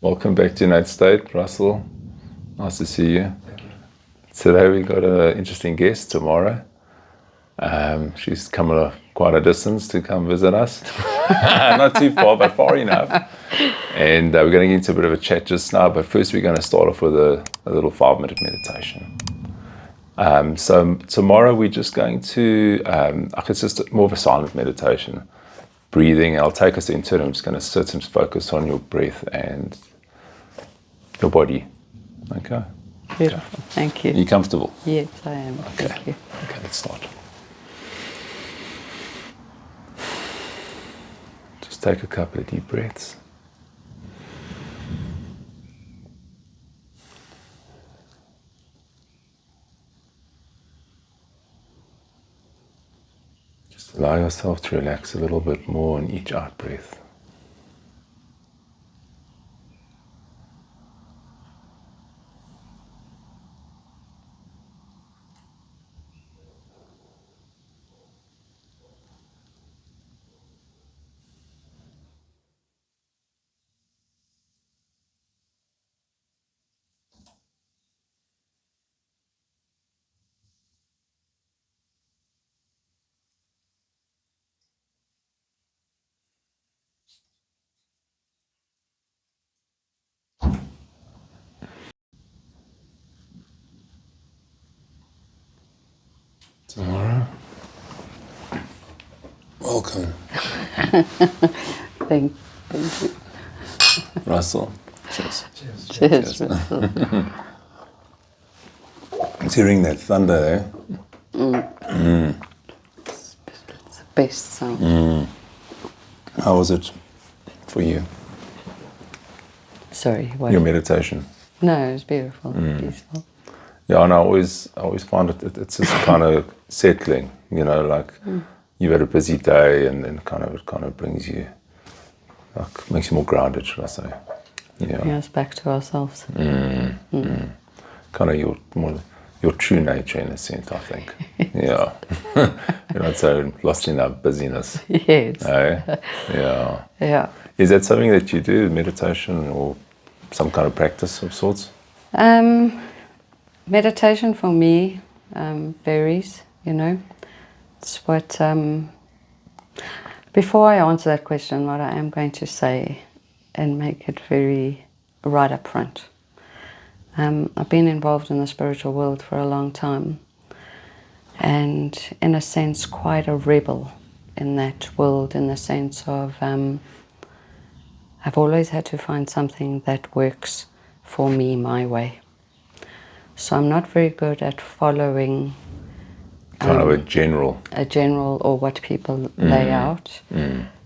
Welcome back to Innate State, Russell. Nice to see you. Thank you. Today we got an interesting guest, Tamara. She's come quite a distance to come visit us. Not too far, but far enough. And we're going to get into a bit of a chat just now, but first we're going to start off with a little 5-minute meditation. So tomorrow we're just going to, it's just more of a silent meditation. Breathing, I'll take us into it. I'm just going to sit and focus on your breath and your body. Okay. Beautiful. Thank you. Are you comfortable? Yes, I am. Okay. Thank you. Okay, let's start. Just take a couple of deep breaths. Just allow yourself to relax a little bit more on each out breath. Tamara, welcome. Thank you. Russell, cheers. Cheers. Russell. It's hearing that thunder there. It's the best sound. How was it for you, Sorry, what? your meditation? No, it was beautiful. Beautiful. Yeah, and I always find it's just kind of settling, like you've had a busy day and then it kind of brings you, like, makes you more grounded, should I say. Yeah. Bring us back to ourselves. Kind of your true nature in a sense, I think. Yeah. You're not so lost in that busyness. Yes. Eh? Yeah. Yeah. Is that something that you do, meditation or some kind of practice of sorts? Meditation for me varies, It's what, before I answer that question, what I am going to say and make it very right up front. I've been involved in the spiritual world for a long time and in a sense quite a rebel in that world, in the sense of I've always had to find something that works for me my way. So I'm not very good at following Kind of a general. Or what people lay out.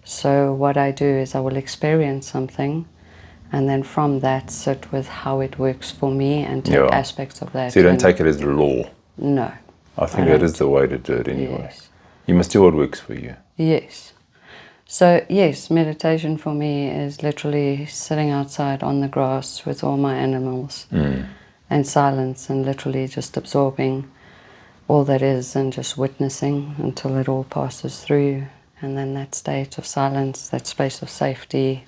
So what I do is I will experience something and then from that sit with how it works for me and take aspects of that. So you don't take it as law? No. I think that is the way to do it anyway. Yes. You must do what works for you. Yes. So yes, meditation for me is literally sitting outside on the grass with all my animals and silence and literally just absorbing all that is and just witnessing until it all passes through, and then that state of silence, that space of safety,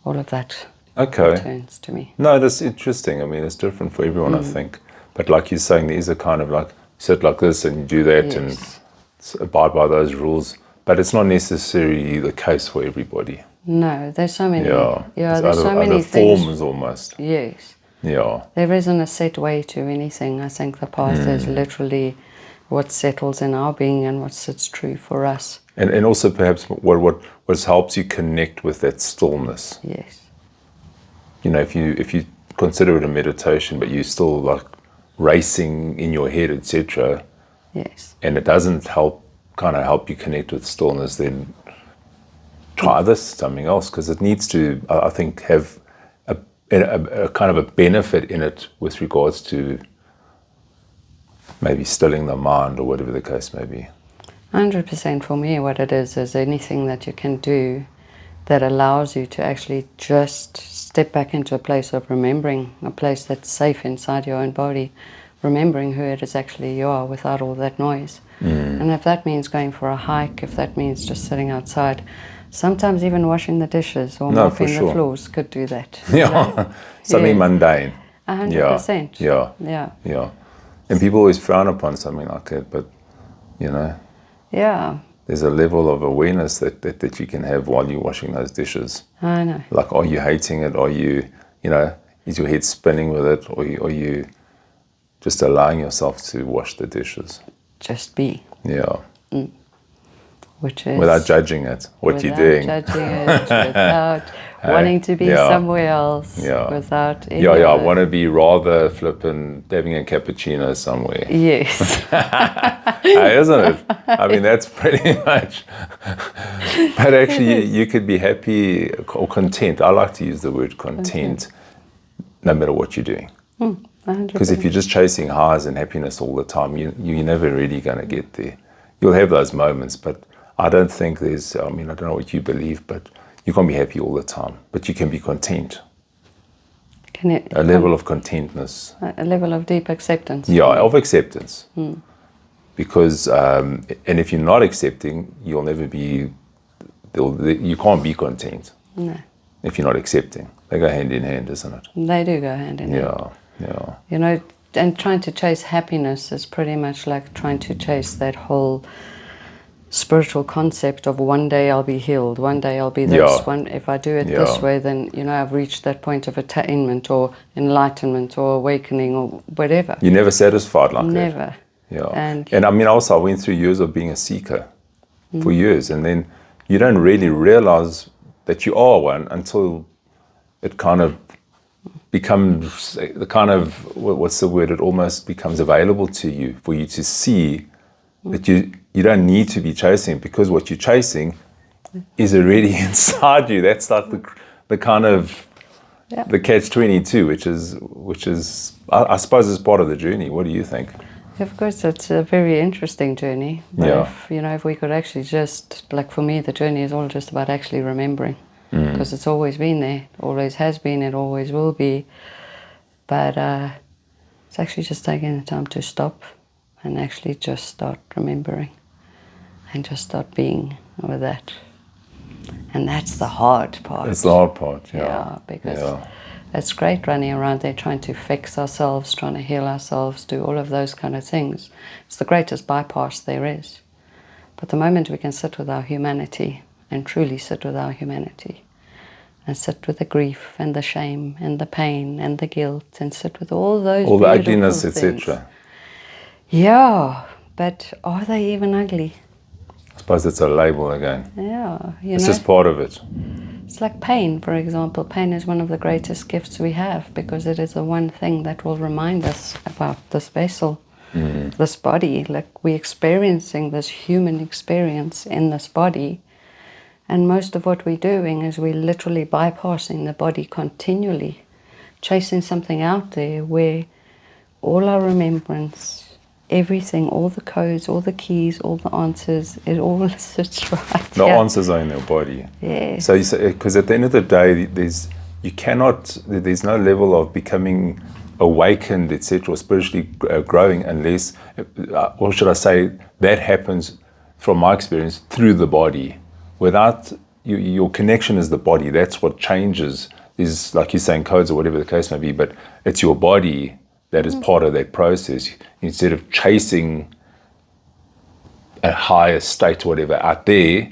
all of that returns to me. No, that's interesting. I mean, it's different for everyone, I think. But like you're saying, there is a kind of like, sit like this and you do that and abide by those rules. But it's not necessarily the case for everybody. No, there's so many. There's so many other things. forms almost. Yes. Yeah. There isn't a set way to anything. I think the path is literally what settles in our being and what sits true for us. And also perhaps what helps you connect with that stillness. Yes. If you consider it a meditation, but you're still like racing in your head, etc. Yes. And it doesn't help you connect with stillness, then try something else, because it needs to, I think, have a kind of a benefit in it with regards to maybe stilling the mind or whatever the case may be. 100% for me, what it is anything that you can do that allows you to actually just step back into a place of remembering, a place that's safe inside your own body, remembering who it is actually you are without all that noise. And if that means going for a hike, if that means just sitting outside, Sometimes even washing the dishes or No, mopping for sure. the floors could do that. Yeah, something Yes. mundane. 100%. Yeah. And people always frown upon something like that, but, you know, Yeah, there's a level of awareness that you can have while you're washing those dishes. I know. Like, are you hating it? Are you, is your head spinning with it? Or are you just allowing yourself to wash the dishes? Just be. Yeah. Which is Without judging it, what you're doing. Without judging it, without wanting to be somewhere else, without any I of it. want to be rather flippin' having a cappuccino somewhere. Yes. Isn't it? I mean, that's pretty much. But actually, you could be happy or content. I like to use the word content, no matter what you're doing. 100%. Because if you're just chasing highs and happiness all the time, you're never really going to get there. You'll have those moments, but I don't think there's, I don't know what you believe, but you can't be happy all the time. But you can be content. A level of contentness. A level of deep acceptance. Yeah, of acceptance. Because, and if you're not accepting, you'll never be, you can't be content. No. If you're not accepting. They go hand in hand, isn't it? They do go hand in hand. Yeah. You know, and trying to chase happiness is pretty much like trying to chase that whole spiritual concept of one day I'll be healed, one day I'll be this, if I do it this way, then, I've reached that point of attainment or enlightenment or awakening or whatever. You're never satisfied like that. Never. Yeah. And also I went through years of being a seeker for years, and then you don't really realize that you are one until it kind of becomes the kind of, what's the word, it almost becomes available to you for you to see that you don't need to be chasing, because what you're chasing is already inside you. That's like the kind of the catch-22, which is I suppose is part of the journey. What do you think? Of course, it's a very interesting journey. But if we could actually just, like for me, the journey is all just about actually remembering, because it's always been there, always has been, it always will be. But it's actually just taking the time to stop and actually just start remembering and just start being with that. And that's the hard part. It's the hard part, because it's great running around there trying to fix ourselves, trying to heal ourselves, do all of those kind of things. It's the greatest bypass there is. But the moment we can sit with our humanity and truly sit with our humanity and sit with the grief and the shame and the pain and the guilt and sit with all those all the beautiful ugliness, things. etc. Yeah, but are they even ugly? I suppose it's a label again. Yeah, it's just part of it. It's like pain, for example. Pain is one of the greatest gifts we have, because it is the one thing that will remind us about this vessel, this body. Like, we're experiencing this human experience in this body, and most of what we're doing is we're literally bypassing the body continually, chasing something out there where all our remembrance, everything, all the codes, all the keys, all the answers, it all sits right The here. answers are in your body. Yeah. So you say, because at the end of the day, there's no level of becoming awakened, etc., or spiritually growing, unless, or should I say, that happens, from my experience, through the body. Without your connection is the body. That's what changes. Is, like you're saying, codes or whatever the case may be, but it's your body that is part of that process. Instead of chasing a higher state or whatever out there,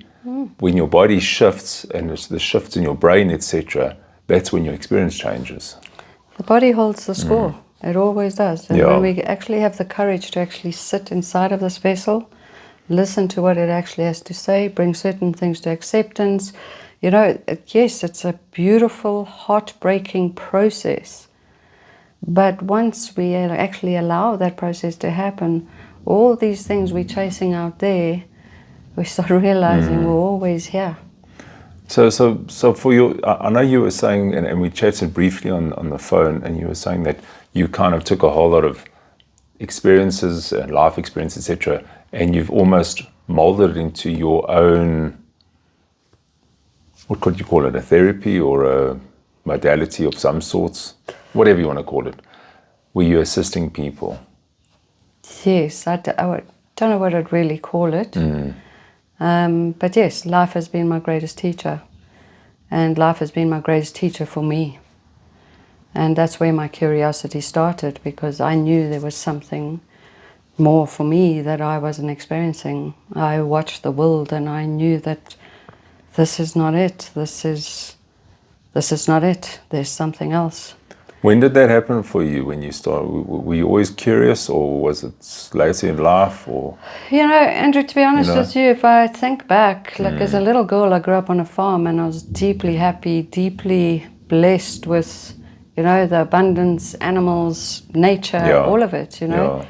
when your body shifts and it's the shifts in your brain, etc., that's when your experience changes. The body holds the score. It always does. And when we actually have the courage to actually sit inside of this vessel, listen to what it actually has to say, bring certain things to acceptance. Yes, it's a beautiful, heartbreaking process. But once we actually allow that process to happen, all these things we're chasing out there, we start realizing we're always here. So for you, I know you were saying, and we chatted briefly on the phone, and you were saying that you kind of took a whole lot of experiences, life experience, etc., and you've almost molded it into your own, what could you call it, a therapy or a modality of some sorts, whatever you want to call it, where you're assisting people. Yes, I don't know what I'd really call it. But yes, life has been my greatest teacher. And life has been my greatest teacher for me. And that's where my curiosity started, because I knew there was something more for me that I wasn't experiencing. I watched the world and I knew that this is not it. This is not it. There's something else. When did that happen for you when you started? Were you always curious, or was it later in life? Or Andrew, to be honest with you, if I think back, like as a little girl, I grew up on a farm and I was deeply happy, deeply blessed with, the abundance, animals, nature, all of it, Yeah.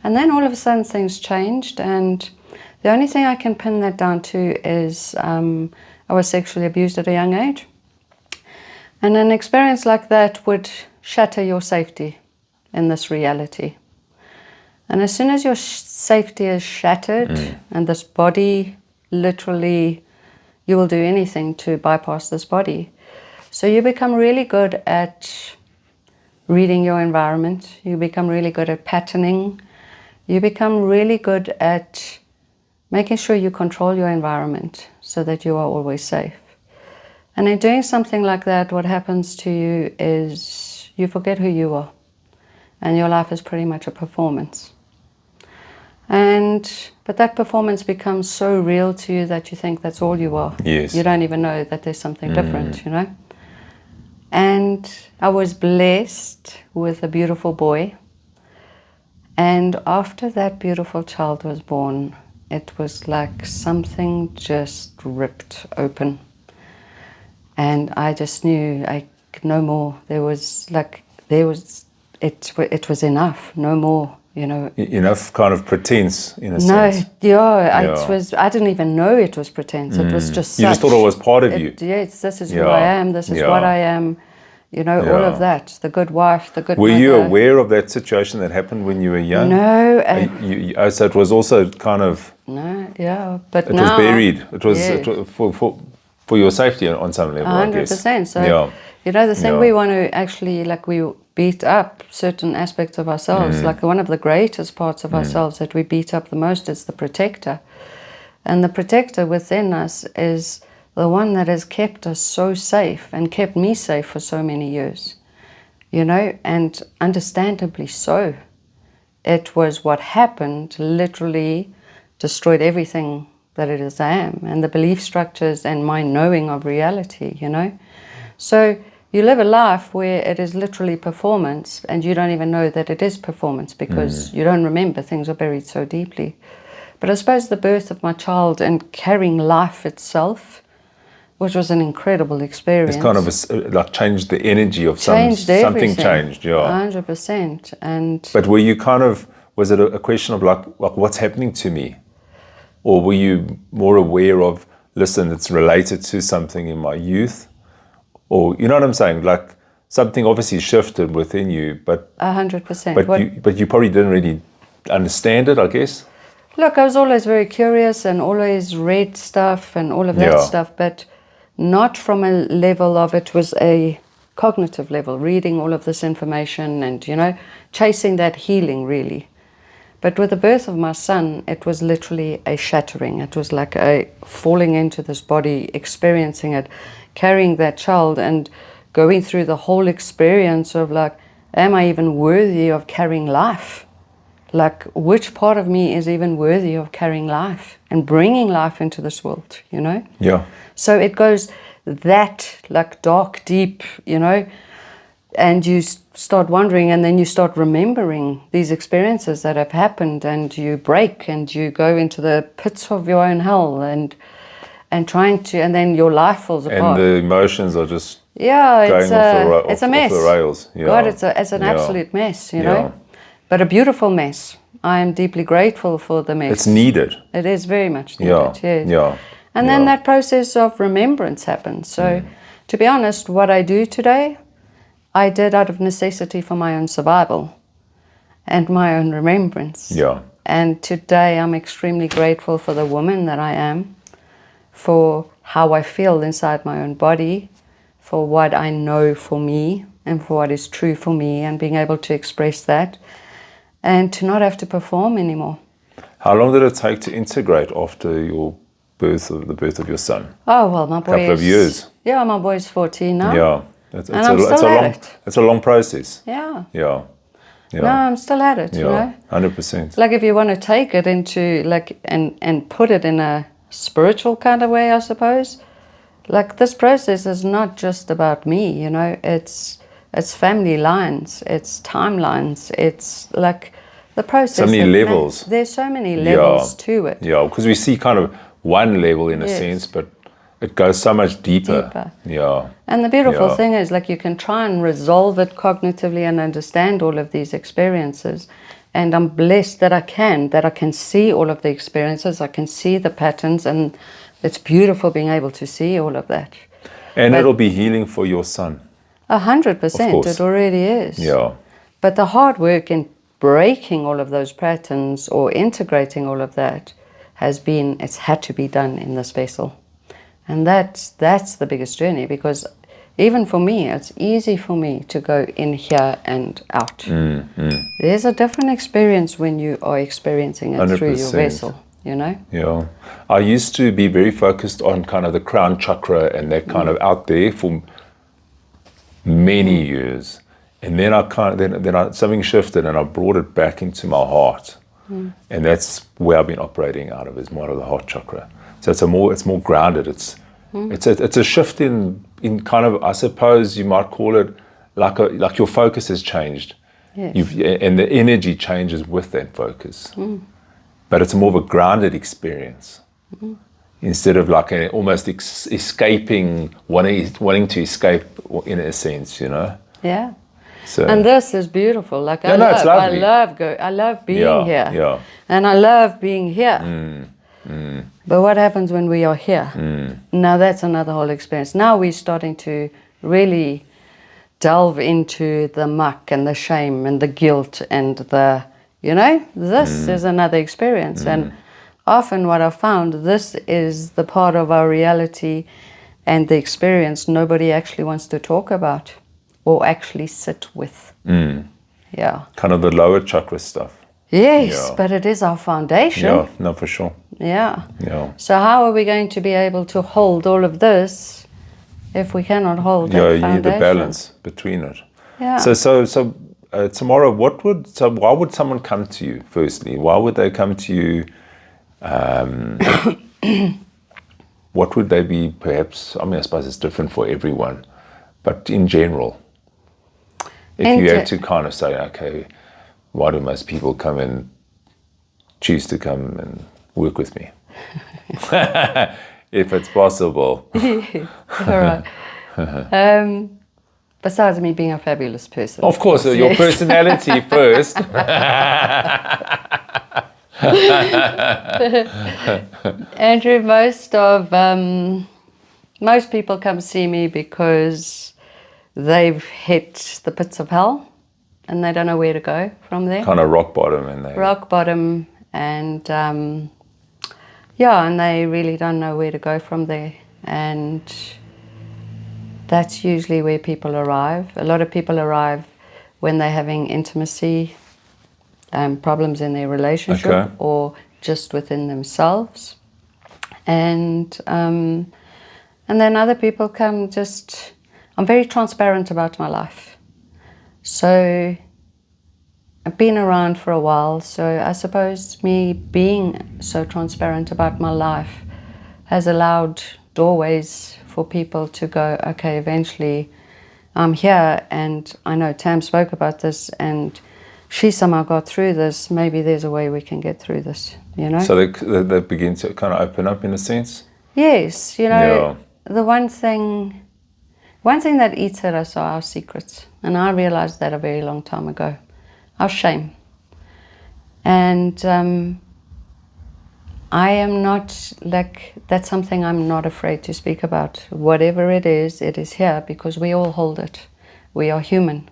And then all of a sudden things changed, and the only thing I can pin that down to is I was sexually abused at a young age. And an experience like that would shatter your safety in this reality. And as soon as your safety is shattered, and this body, literally, you will do anything to bypass this body. So you become really good at reading your environment. You become really good at patterning. You become really good at making sure you control your environment so that you are always safe. And in doing something like that, what happens to you is you forget who you are. And your life is pretty much a performance. But that performance becomes so real to you that you think that's all you are. Yes. You don't even know that there's something different, And I was blessed with a beautiful boy. And after that beautiful child was born, it was like something just ripped open. And I just knew I could no more. It was enough, no more, Enough kind of pretense, in a sense. I didn't even know it was pretense. It was just You just thought it was part of you. Yes, this is who I am, this is what I am, all of that. The good wife, the good Were mother. you aware of that situation that happened when you were young? No. So it was also kind of... No, yeah. But it now... was buried. It was, yes. it was for your safety on some level, 100%. I guess. So, the thing we want to actually, we beat up certain aspects of ourselves. Like one of the greatest parts of ourselves that we beat up the most is the protector. And the protector within us is the one that has kept us so safe and kept me safe for so many years, and understandably so. It was what happened literally destroyed everything that it is I am, and the belief structures and my knowing of reality, So you live a life where it is literally performance, and you don't even know that it is performance because you don't remember, things are buried so deeply. But I suppose the birth of my child and carrying life itself, which was an incredible experience. It's kind of changed the energy of changed something everything, changed, 100%. But were you was it a question of like what's happening to me? Or were you more aware of, listen, it's related to something in my youth? Or, you know what I'm saying? Like something obviously shifted within you, but 100%. But you probably didn't really understand it, I guess. Look, I was always very curious and always read stuff and all of that stuff, but not from a level of it was a cognitive level, reading all of this information and, chasing that healing really. But with the birth of my son, it was literally a shattering. It was like a falling into this body, experiencing it, carrying that child and going through the whole experience of am I even worthy of carrying life? Which part of me is even worthy of carrying life and bringing life into this world, Yeah. So it goes that dark, deep, and you start wondering, and then you start remembering these experiences that have happened, and you break and you go into the pits of your own hell and trying to, and then your life falls apart. And the emotions are just it's a mess. off the rails. Yeah. God, it's an absolute mess, but a beautiful mess. I am deeply grateful for the mess. It's needed. It is very much needed, yes. Yeah. And then that process of remembrance happens. So to be honest, what I do today, I did out of necessity for my own survival and my own remembrance. Yeah. And today I'm extremely grateful for the woman that I am, for how I feel inside my own body, for what I know for me and for what is true for me, and being able to express that and to not have to perform anymore. How long did it take to integrate after your the birth of your son? Oh, well, my boy Couple of years. Yeah, my boy's 14 now. Yeah. And I'm still at it. It's a long process. Yeah. Yeah. Yeah. No, I'm still at it, you know. 100%. Like if you want to take it into like and put it in a spiritual kind of way, I suppose. Like this process is not just about me, you know. It's family lines, it's timelines, it's like the process. So many levels. There's so many levels to it. Yeah, because we see kind of one level in a sense, but it goes so much deeper. Yeah. And the beautiful thing is, like, you can try and resolve it cognitively and understand all of these experiences. And I'm blessed that I can see all of the experiences, I can see the patterns, and it's beautiful being able to see all of that. And it'll be healing for your son. 100%, it already is. Yeah. But the hard work in breaking all of those patterns or integrating all of that it's had to be done in this vessel. And that's the biggest journey, because even for me, it's easy for me to go in here and out. There's a different experience when you are experiencing it 100%. Through your vessel, you know? Yeah. I used to be very focused on kind of the crown chakra and that kind of out there for many years. And then something shifted and I brought it back into my heart. And that's where I've been operating out of, is more of the heart chakra. So it's more grounded. It's a shift in kind of, I suppose you might call it like your focus has changed. Yes. And the energy changes with that focus. But it's more of a grounded experience. Instead of like almost escaping, wanting to escape in a sense, you know? Yeah. So, and this is beautiful. Like I love being here. Yeah. And I love being here. But what happens when we are here? Now that's another whole experience. Now we're starting to really delve into the muck and the shame and the guilt and the, you know, this is another experience. And often what I've found, this is the part of our reality and the experience nobody actually wants to talk about or actually sit with. Yeah. Kind of the lower chakra stuff. Yes, but it is our foundation. Yeah, no, for sure. Yeah. Yeah. So how are we going to be able to hold all of this if we cannot hold that foundation? Yeah, you need the balance between it. Yeah. So Tamara, why would someone come to you, firstly? Why would they come to you? What would they be, perhaps? I mean, I suppose it's different for everyone, but in general, if you had to kind of say, okay, why do most people come and choose to come and work with me? If it's possible. All right. Besides me being a fabulous person. Of course, your personality first. Andrew, most people come see me because they've hit the pits of hell and they don't know where to go from there. Kind of rock bottom. And and they really don't know where to go from there. And that's usually where people arrive. A lot of people arrive when they're having intimacy problems in their relationship or just within themselves. And then other people come I'm very transparent about my life. So I've been around for a while, so I suppose me being so transparent about my life has allowed doorways for people to go, okay, eventually I'm here, and I know Tam spoke about this, and she somehow got through this. Maybe there's a way we can get through this, you know? So they begin to kind of open up in a sense? Yes, you know, the one thing that eats at us are our secrets. And I realized that a very long time ago. Our shame. And I am not, that's something I'm not afraid to speak about. Whatever it is here because we all hold it. We are human.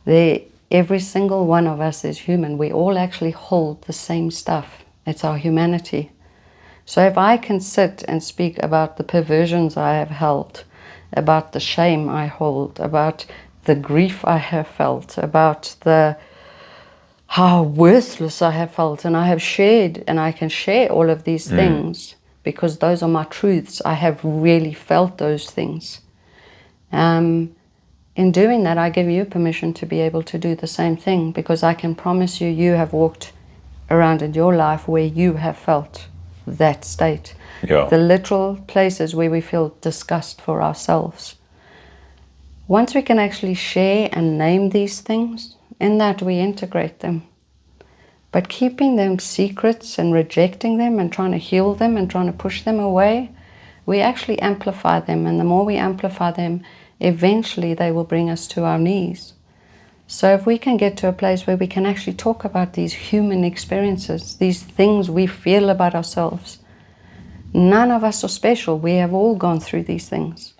Every single one of us is human. We all actually hold the same stuff. It's our humanity. So if I can sit and speak about the perversions I have held, about the shame I hold, about the grief I have felt, about how worthless I have felt, and I have shared, and I can share all of these things because those are my truths. I have really felt those things. In doing that, I give you permission to be able to do the same thing, because I can promise you, you have walked around in your life where you have felt that state. Yeah. The literal places where we feel disgust for ourselves. Once we can actually share and name these things, in that we integrate them. But keeping them secrets and rejecting them and trying to heal them and trying to push them away, we actually amplify them. And the more we amplify them, eventually they will bring us to our knees. So if we can get to a place where we can actually talk about these human experiences, these things we feel about ourselves, none of us are special. We have all gone through these things.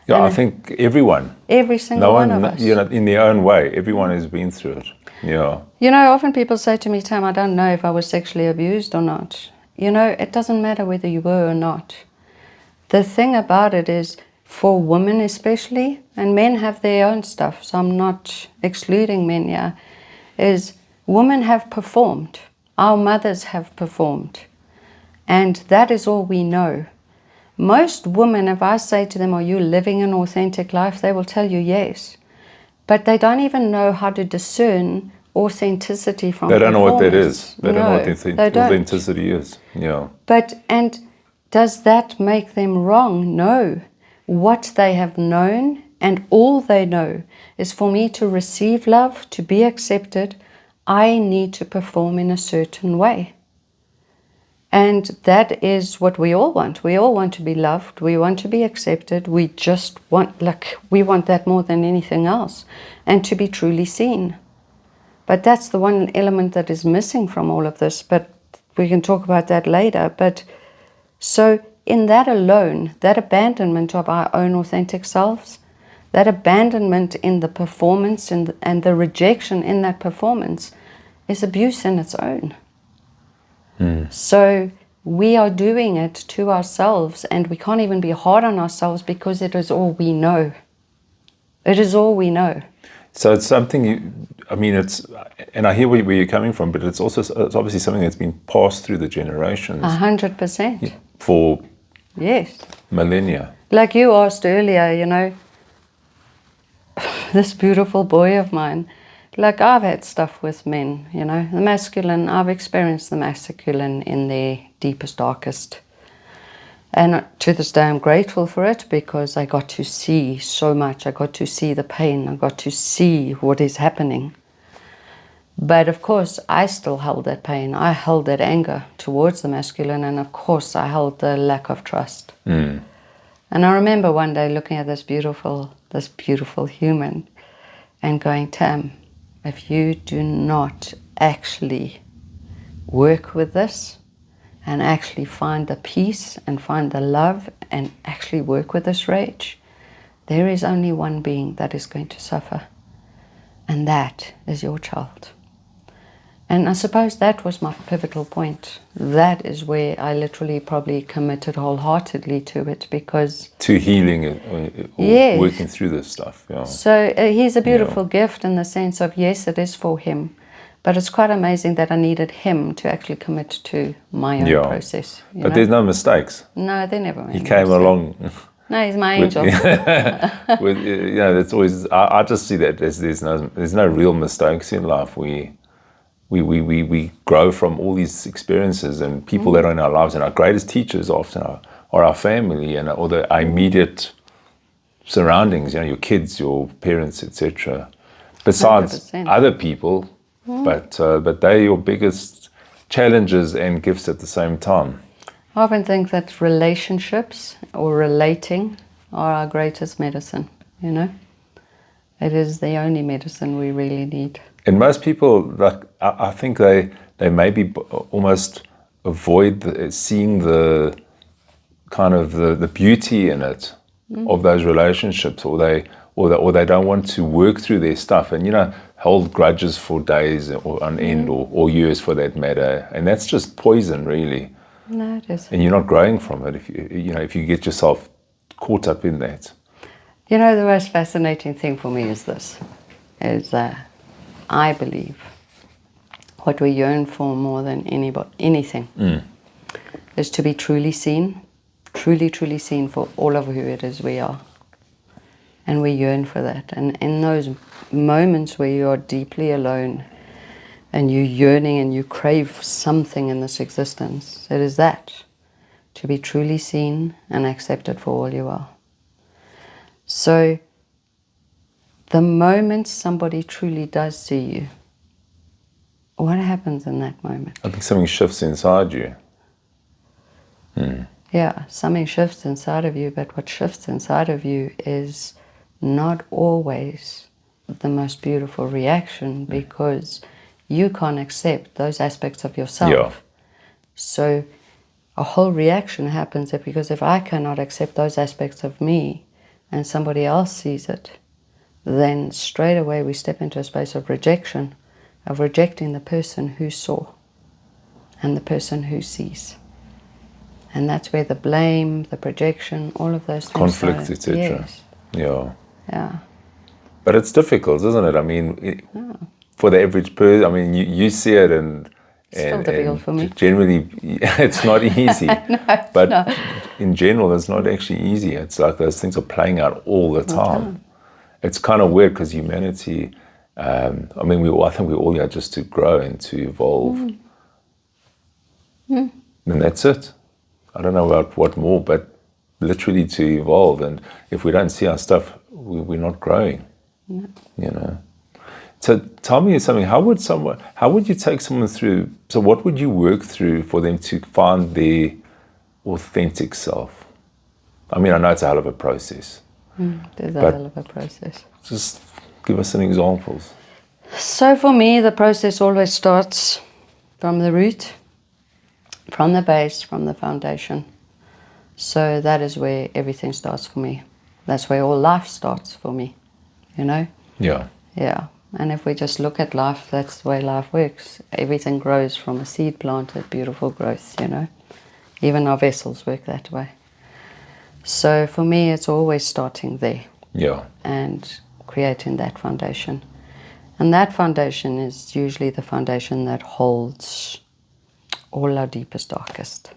Yeah, And I think everyone. every single one of us. You know, in their own way, everyone has been through it. Yeah. You know, often people say to me, Tam, I don't know if I was sexually abused or not. You know, it doesn't matter whether you were or not. The thing about it is, for women especially, and men have their own stuff, so I'm not excluding men here, is women have performed. Our mothers have performed. And that is all we know. Most women, if I say to them, are you living an authentic life? They will tell you yes. But they don't even know how to discern authenticity from They don't know what that performance. is. They don't know what authenticity is. Yeah. And does that make them wrong? No. What they have known, and all they know, is for me to receive love, to be accepted, I need to perform in a certain way. And that is what we all want. We all want to be loved. We want to be accepted. We just want, we want that more than anything else. And to be truly seen. But that's the one element that is missing from all of this. But we can talk about that later. But so in that alone, that abandonment of our own authentic selves, that abandonment in the performance and the rejection in that performance is abuse in its own. So we are doing it to ourselves, and we can't even be hard on ourselves because it is all we know. It is all we know. So it's something and I hear where you're coming from, but it's obviously something that's been passed through the generations. 100%. For Yes. millennia. Like you asked earlier, you know, this beautiful boy of mine, like I've had stuff with men, you know, the masculine, I've experienced the masculine in their deepest, darkest. And to this day I'm grateful for it, because I got to see so much. I got to see the pain. I got to see what is happening. But of course, I still held that pain. I held that anger towards the masculine, and of course I held the lack of trust. And I remember one day looking at this beautiful human and going, Tam, if you do not actually work with this and actually find the peace and find the love and actually work with this rage, there is only one being that is going to suffer, and that is your child. And I suppose that was my pivotal point. That is where I literally probably committed wholeheartedly to it, because... To healing it, or yes. Working through this stuff. Yeah. So he's a beautiful gift in the sense of, yes, it is for him. But it's quite amazing that I needed him to actually commit to my own process. But there's no mistakes. No, they never made He came along. No, he's my angel. That's always... I just see that there's no real mistakes in life. We grow from all these experiences, and people that are in our lives, and our greatest teachers often are our family and our immediate surroundings, you know, your kids, your parents, etc. Besides 100%. other people, but they're your biggest challenges and gifts at the same time. I often think that relationships or relating are our greatest medicine, you know. It is the only medicine we really need. And most people, I think they maybe almost avoid seeing the kind of the beauty in it of those relationships, or they don't want to work through their stuff, and, you know, hold grudges for days or on end, or years for that matter, and that's just poison, really. No, it is. And you're not growing from it if you get yourself caught up in that. You know, the most fascinating thing for me is this, I believe what we yearn for more than anything is to be truly seen, truly seen for all of who it is we are. And we yearn for that. And in those moments where you are deeply alone and you're yearning and you crave something in this existence, it is that, to be truly seen and accepted for all you are. So the moment somebody truly does see you, what happens in that moment? I think something shifts inside you. Yeah, something shifts inside of you, but what shifts inside of you is not always the most beautiful reaction, because you can't accept those aspects of yourself. Yeah. So a whole reaction happens because if I cannot accept those aspects of me and somebody else sees it, then straight away we step into a space of rejection, of rejecting the person who saw and the person who sees. And that's where the blame, the projection, all of those things Conflict, start. etc. Yes. Yeah. Yeah. But it's difficult, isn't it? I mean, for the average person, I mean, you see it and Still difficult for me. Generally, it's not easy. No, it's but not. in general, it's not actually easy. It's like those things are playing out all the time. It's kind of weird because humanity, I mean, I think we're all here just to grow and to evolve. And that's it. I don't know about what more, but literally to evolve. And if we don't see our stuff, we're not growing. You know. So tell me something. How would you take someone through? So what would you work through for them to find their authentic self? I mean, I know it's a hell of a process. There's a hell of a process. Just give us some examples. So for me, the process always starts from the root, from the base, from the foundation. So that is where everything starts for me. That's where all life starts for me, you know? Yeah. Yeah. And if we just look at life, that's the way life works. Everything grows from a seed planted, beautiful growth, you know? Even our vessels work that way. So for me, it's always starting there. Yeah. And creating that foundation. And that foundation is usually the foundation that holds all our deepest, darkest.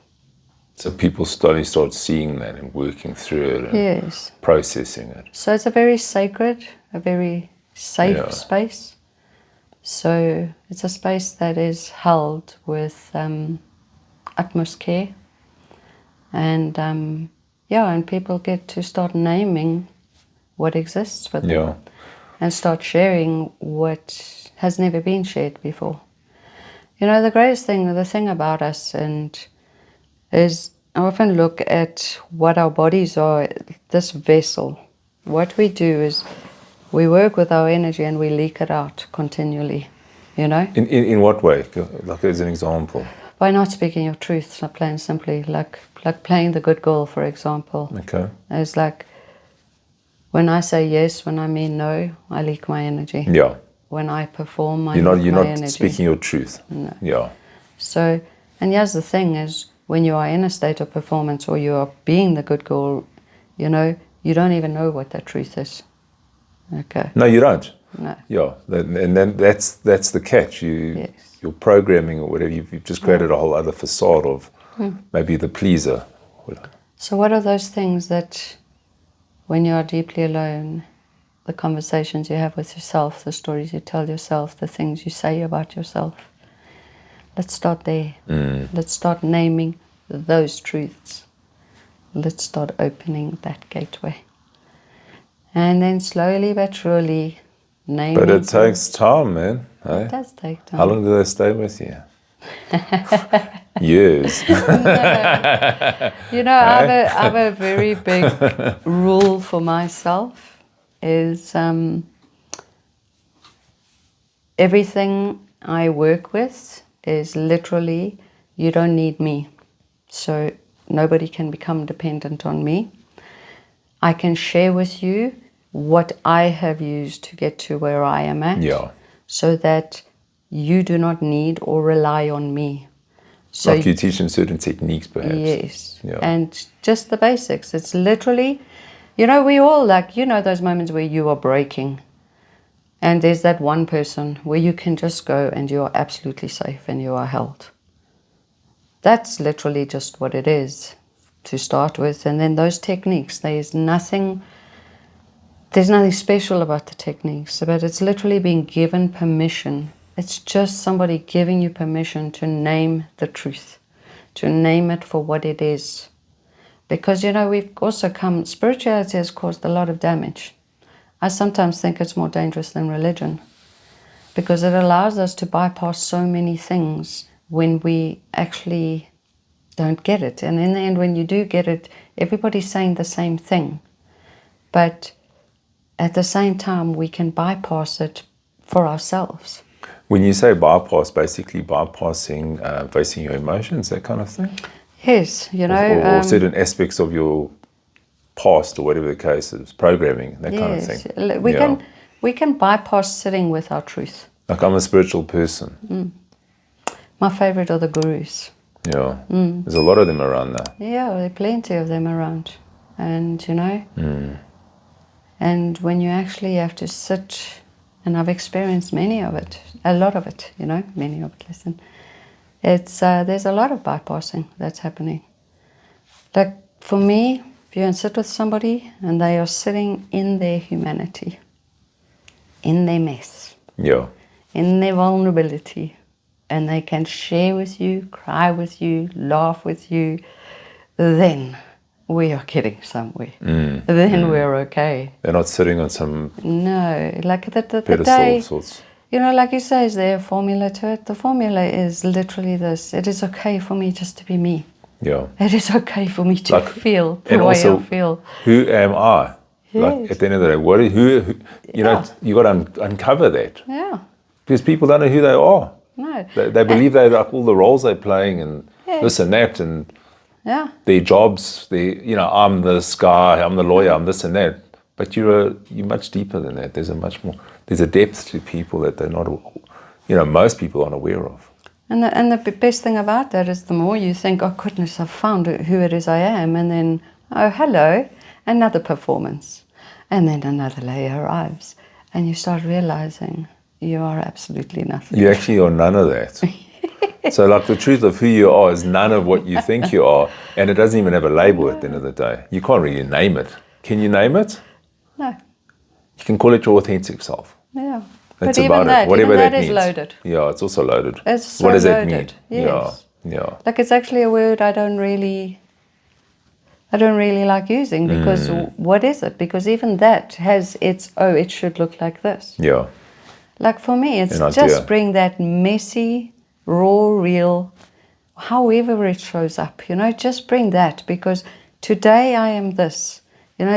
So people slowly start seeing that and working through it and Yes. processing it. So it's a very sacred, a very safe space. So it's a space that is held with utmost care. And and people get to start naming what exists for them. Yeah. And start sharing what has never been shared before. You know, the greatest thing, the thing about us is I often look at what our bodies are, this vessel. What we do is we work with our energy and we leak it out continually, you know? In what way? Like as an example. By not speaking your truth, so plain and simply, like playing the good girl, for example. Okay. It's like, when I say yes, when I mean no, I leak my energy. Yeah. When I perform, I You're leak my not energy. speaking your truth. No. Yeah. So, and here's the thing is, when you are in a state of performance or you are being the good girl, you know, you don't even know what that truth is. Okay. No, you don't. No. Yeah. And then that's the catch. Yes. Your programming or whatever, you've just created a whole other facade of maybe the pleaser. So what are those things that when you are deeply alone, the conversations you have with yourself, the stories you tell yourself, the things you say about yourself? Let's start there. Let's start naming those truths. Let's start opening that gateway. And then slowly but surely naming. But it takes time, man. It does take time. How long do they stay with you? Years. You know, I have a very big rule for myself is everything I work with is literally, you don't need me. So nobody can become dependent on me. I can share with you what I have used to get to where I am at. Yeah. So that you do not need or rely on me. So like you teach them certain techniques, perhaps. Yes. Yeah. And just the basics. It's literally, you know, we all those moments where you are breaking. And there's that one person where you can just go and you are absolutely safe and you are held. That's literally just what it is to start with. And then those techniques, there's nothing special about the techniques, but it's literally being given permission. It's just somebody giving you permission to name the truth, to name it for what it is. Because, we've also spirituality has caused a lot of damage. I sometimes think it's more dangerous than religion, because it allows us to bypass so many things when we actually don't get it. And in the end, when you do get it, everybody's saying the same thing. But at the same time, we can bypass it for ourselves. When you say bypass, basically bypassing facing your emotions, that kind of thing? Yes, or certain aspects of your past, or whatever the case is, programming, that kind of thing. We can bypass sitting with our truth. Like, I'm a spiritual person. My favorite are the gurus. Yeah, there's a lot of them around now. Yeah, there are plenty of them around. And, and when you actually have to sit, and I've experienced a lot of it, many of it, listen. It's, there's a lot of bypassing that's happening. Like, for me, if you can sit with somebody and they are sitting in their humanity, in their mess, in their vulnerability, and they can share with you, cry with you, laugh with you, then we are getting somewhere. Then we're okay. They're not sitting on some like the pedestal day, of sorts. Like you say, is there a formula to it? The formula is literally this: it is okay for me just to be me. Yeah. It is okay for me to feel the way also, I feel. Who am I? Yes. Like, at the end of the day, you got to uncover that. Yeah. Because people don't know who they are. No. They believe they like all the roles they're playing and this and that, and their jobs. I'm this guy, I'm the lawyer, I'm this and that. But you're much deeper than that. There's a depth to people that they're not, most people aren't aware of. And the best thing about that is the more you think, oh goodness, I've found who it is I am, and then, oh hello, another performance, and then another layer arrives, and you start realizing you are absolutely nothing. You actually are none of that. So like, the truth of who you are is none of what you think you are, and it doesn't even have a label at the end of the day. You can't really name it. Can you name it? No. You can call it your authentic self. Yeah. That's but about it. Whatever that means. Is loaded. Yeah, it's also loaded. It's so what does loaded. That mean? Yes. Yeah. Like, it's actually a word I don't really like using, because what is it? Because even that has its, it should look like this. Yeah. Like, for me, it's just bring that messy, raw, real, however it shows up, just bring that, because today I am this.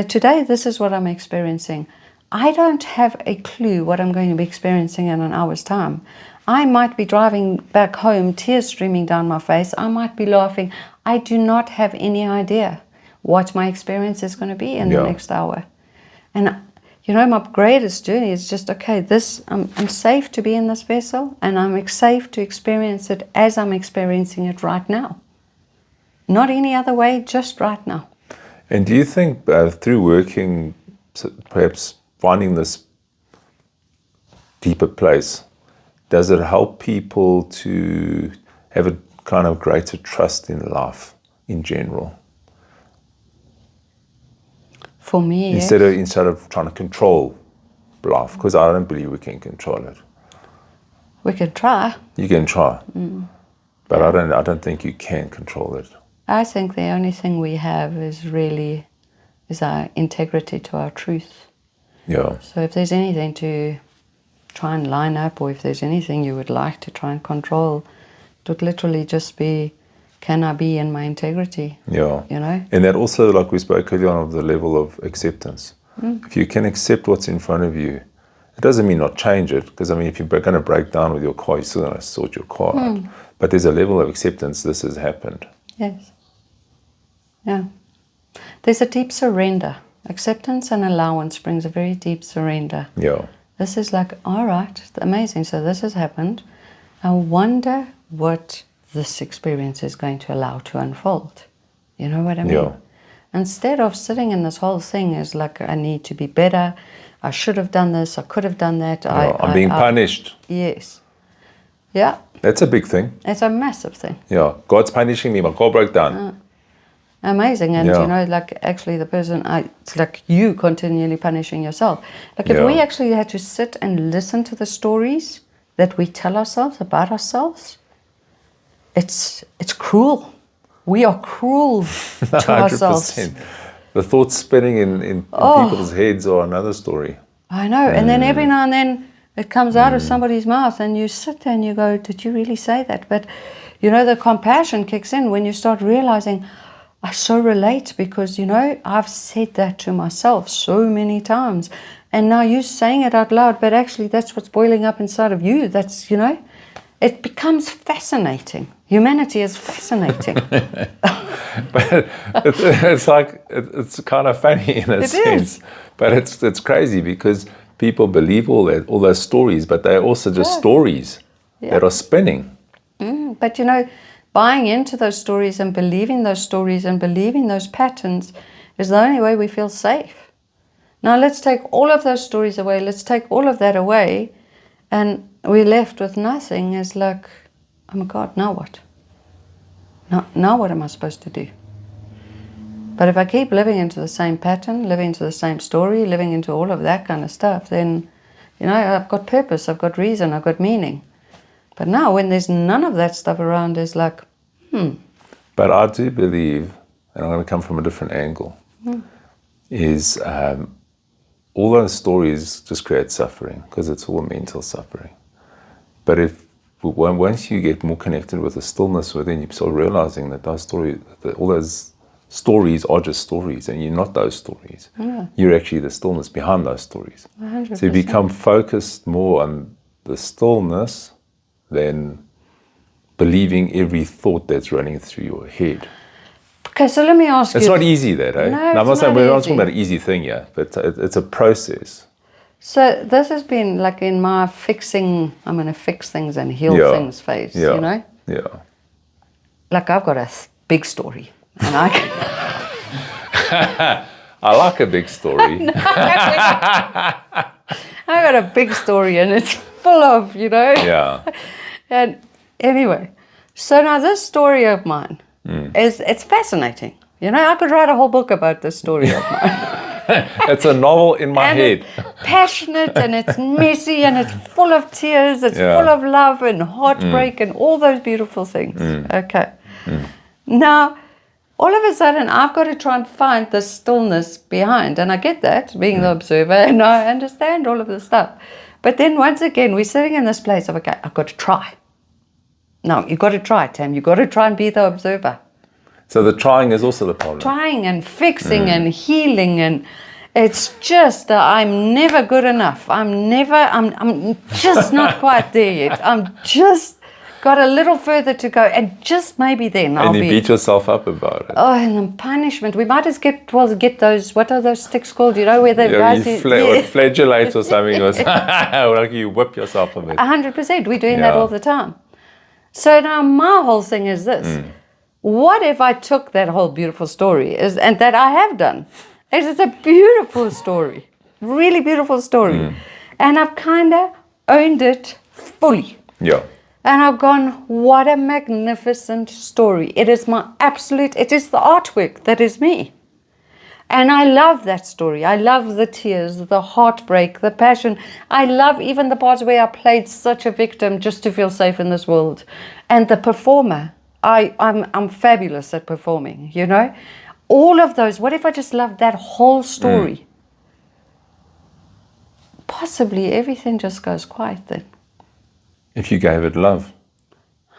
Today this is what I'm experiencing. I don't have a clue what I'm going to be experiencing in an hour's time. I might be driving back home, tears streaming down my face. I might be laughing. I do not have any idea what my experience is going to be in the next hour. And, my greatest journey is just, okay, I'm safe to be in this vessel, and I'm safe to experience it as I'm experiencing it right now. Not any other way, just right now. And do you think through working, perhaps finding this deeper place, does it help people to have a kind of greater trust in life in general? For me, instead of trying to control life, because I don't believe we can control it. We can try. You can try, but I don't think you can control it. I think the only thing we have is our integrity to our truth. Yeah. So if there's anything to try and line up, or if there's anything you would like to try and control, it would literally just be, can I be in my integrity? Yeah. And that also, like we spoke earlier on, of the level of acceptance. If you can accept what's in front of you, it doesn't mean not change it, because if you're going to break down with your car, you're still going to sort your car out. But there's a level of acceptance. This has happened. Yes. Yeah. There's a deep surrender. Acceptance and allowance brings a very deep surrender. Yeah. This is like, all right, amazing. So this has happened. I wonder what this experience is going to allow to unfold. You know what I mean? Yeah. Instead of sitting in this whole thing as like, I need to be better, I should have done this, I could have done that. I'm being punished. Yes. Yeah. That's a big thing. It's a massive thing. Yeah. God's punishing me. My car broke down. Amazing. And, like actually the person, it's like you continually punishing yourself. Like if we actually had to sit and listen to the stories that we tell ourselves about ourselves, it's cruel. We are cruel to ourselves. 100%. The thoughts spinning in people's heads are another story. I know. And then every now and then it comes out of somebody's mouth and you sit there and you go, did you really say that? But, the compassion kicks in when you start realizing, I so relate because, I've said that to myself so many times. And now you're saying it out loud, but actually that's what's boiling up inside of you. That's, it becomes fascinating. Humanity is fascinating. But it's like, it's kind of funny in a sense. But it's crazy because people believe all those stories, but they're also just stories that are spinning. But buying into those stories and believing those stories and believing those patterns is the only way we feel safe. Now let's take all of those stories away. Let's take all of that away, and we're left with nothing. It's like, oh my God, now what? Now what am I supposed to do? But if I keep living into the same pattern, living into the same story, living into all of that kind of stuff, then, I've got purpose, I've got reason, I've got meaning. But now when there's none of that stuff around, it's like, But I do believe, and I'm going to come from a different angle, is all those stories just create suffering because it's all mental suffering. But once you get more connected with the stillness within, you start realizing that all those stories are just stories, and you're not those stories. You're actually the stillness behind those stories. 100%. So you become focused more on the stillness than believing every thought that's running through your head. Okay, so let me ask you. It's not easy, that, eh? No, now, I'm not it's saying not we're not easy. talking about an easy thing here, but it's a process. So this has been like in my I'm going to fix things and heal things phase, Yeah. Like I've got a big story. And I can... I like a big story. I got a big story and it's full of, Yeah. And anyway, so now this story of mine it's fascinating. I could write a whole book about this story of mine. It's a novel in my head. It's passionate and it's messy and it's full of tears. It's full of love and heartbreak and all those beautiful things. Okay. Now, all of a sudden, I've got to try and find the stillness behind. And I get that, being the observer, and I understand all of this stuff. But then once again, we're sitting in this place of, okay, I've got to try. No, you've got to try, Tam. You've got to try and be the observer. So the trying is also the problem. Trying and fixing and healing, and it's just I'm never good enough. I'm just not quite there yet. I'm just got a little further to go, and just maybe then I'll be... And you beat yourself up about it. Oh, and the punishment. We might as get those, what are those sticks called? Where the guys... Flagellate or something. Or like you whip yourself a bit. 100%. We're doing that all the time. So now my whole thing is this. What if I took that whole beautiful story, and that I have done? It's a beautiful story. Really beautiful story. And I've kind of owned it fully. Yeah. And I've gone, what a magnificent story. It is it is the artwork that is me. And I love that story. I love the tears, the heartbreak, the passion. I love even the parts where I played such a victim just to feel safe in this world. And the performer, I'm fabulous at performing, All of those, what if I just loved that whole story? Possibly everything just goes quiet then. If you gave it love.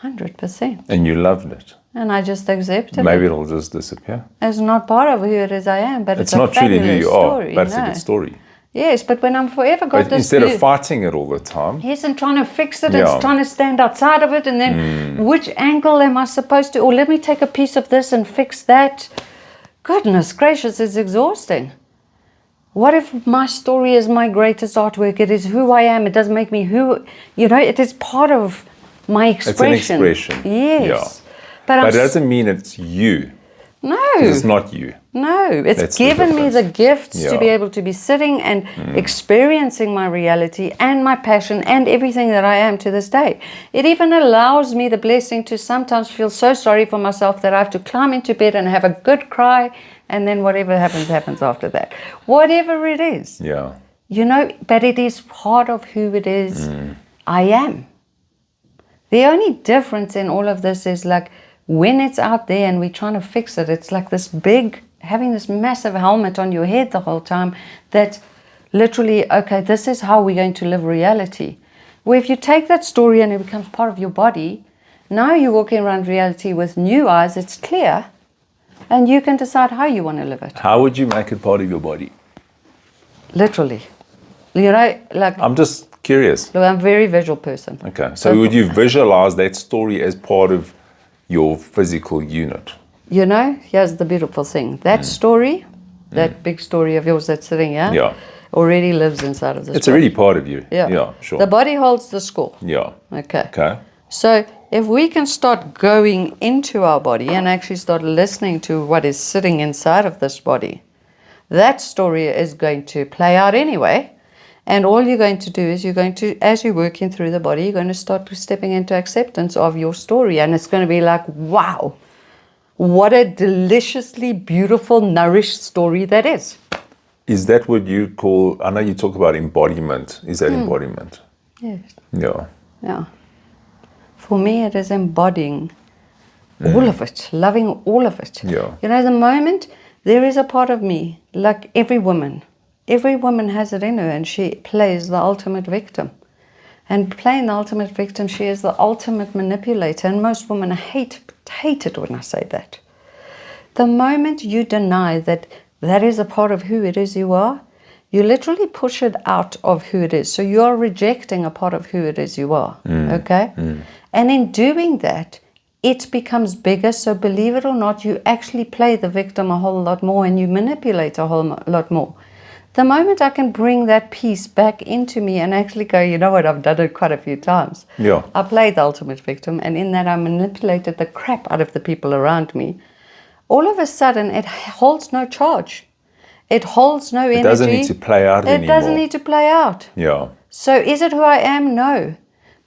100%. And you loved it. And I just accepted Maybe it. it'll just disappear. It's not part of who it is I am, but it's a not truly who you story, are, but it's a good story. Yes, but when I'm forever got But this... instead of fighting it all the time. Yes, and trying to fix it and trying to stand outside of it, and then which angle am I supposed to... Or let me take a piece of this and fix that. Goodness gracious, it's exhausting. What if my story is my greatest artwork? It is who I am. It does make me who... it is part of my expression. It's an expression. Yes. Yeah. But it doesn't mean it's you. No. Because it's not you. No, it's That's the given me the gifts to Yeah. be able to be sitting and experiencing my reality and my passion and everything that I am to this day. It even allows me the blessing to sometimes feel so sorry for myself that I have to climb into bed and have a good cry, and then whatever happens, happens after that. Whatever it is. Yeah. You know, but it is part of who it is I am. The only difference in all of this is like when it's out there and we're trying to fix it, it's like this big, having this massive helmet on your head the whole time that literally, okay, this is how we're going to live reality. Where if you take that story and it becomes part of your body, now you're walking around reality with new eyes, it's clear, and you can decide how you want to live it. How would you make it part of your body? Literally. You know, like, I'm just curious. look, I'm a very visual person. Okay, so would you visualize that story as part of your physical unit? You know, here's the beautiful thing. That story, that big story of yours that's sitting here, Yeah. already lives inside of this It's body. already part of you. Yeah. Yeah, sure. The body holds the score. Yeah. Okay. Okay. So if we can start going into our body and actually start listening to what is sitting inside of this body, that story is going to play out anyway. And all you're going to do is you're going to, as you're working through the body, you're going to start stepping into acceptance of your story. And it's going to be like, wow, what a deliciously beautiful, nourished story that is. Is that what you call, I know you talk about embodiment. Is that embodiment? Yes. Yeah. Yeah. For me, it is embodying all of it, loving all of it. Yeah. You know, the moment there is a part of me, like every woman has it in her, and she plays the ultimate victim. And playing the ultimate victim, she is the ultimate manipulator. And most women hate it when I say that. The moment you deny that that is a part of who it is you are, you literally push it out of who it is. So you're rejecting a part of who it is you are, okay? And in doing that, it becomes bigger. So believe it or not, you actually play the victim a whole lot more and you manipulate a whole lot more. The moment I can bring that piece back into me and actually go, you know what, I've done it quite a few times. Yeah. I played the ultimate victim, and in that I manipulated the crap out of the people around me. All of a sudden, it holds no charge. It holds no energy. It doesn't need to play out anymore. It doesn't need to play out. Yeah. So is it who I am? No.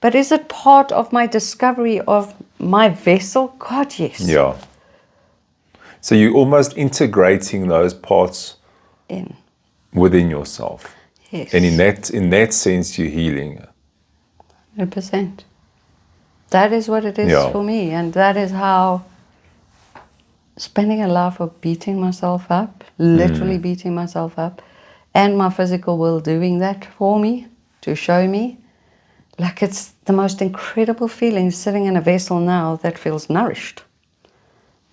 But is it part of my discovery of my vessel? God, yes. Yeah. So you're almost integrating those parts In. within yourself. Yes. And in that sense, you're healing. 100%. That is what it is Yeah. for me. And that is how spending a life of beating myself up, literally beating myself up, and my physical will doing that for me, to show me, like it's the most incredible feeling sitting in a vessel now that feels nourished,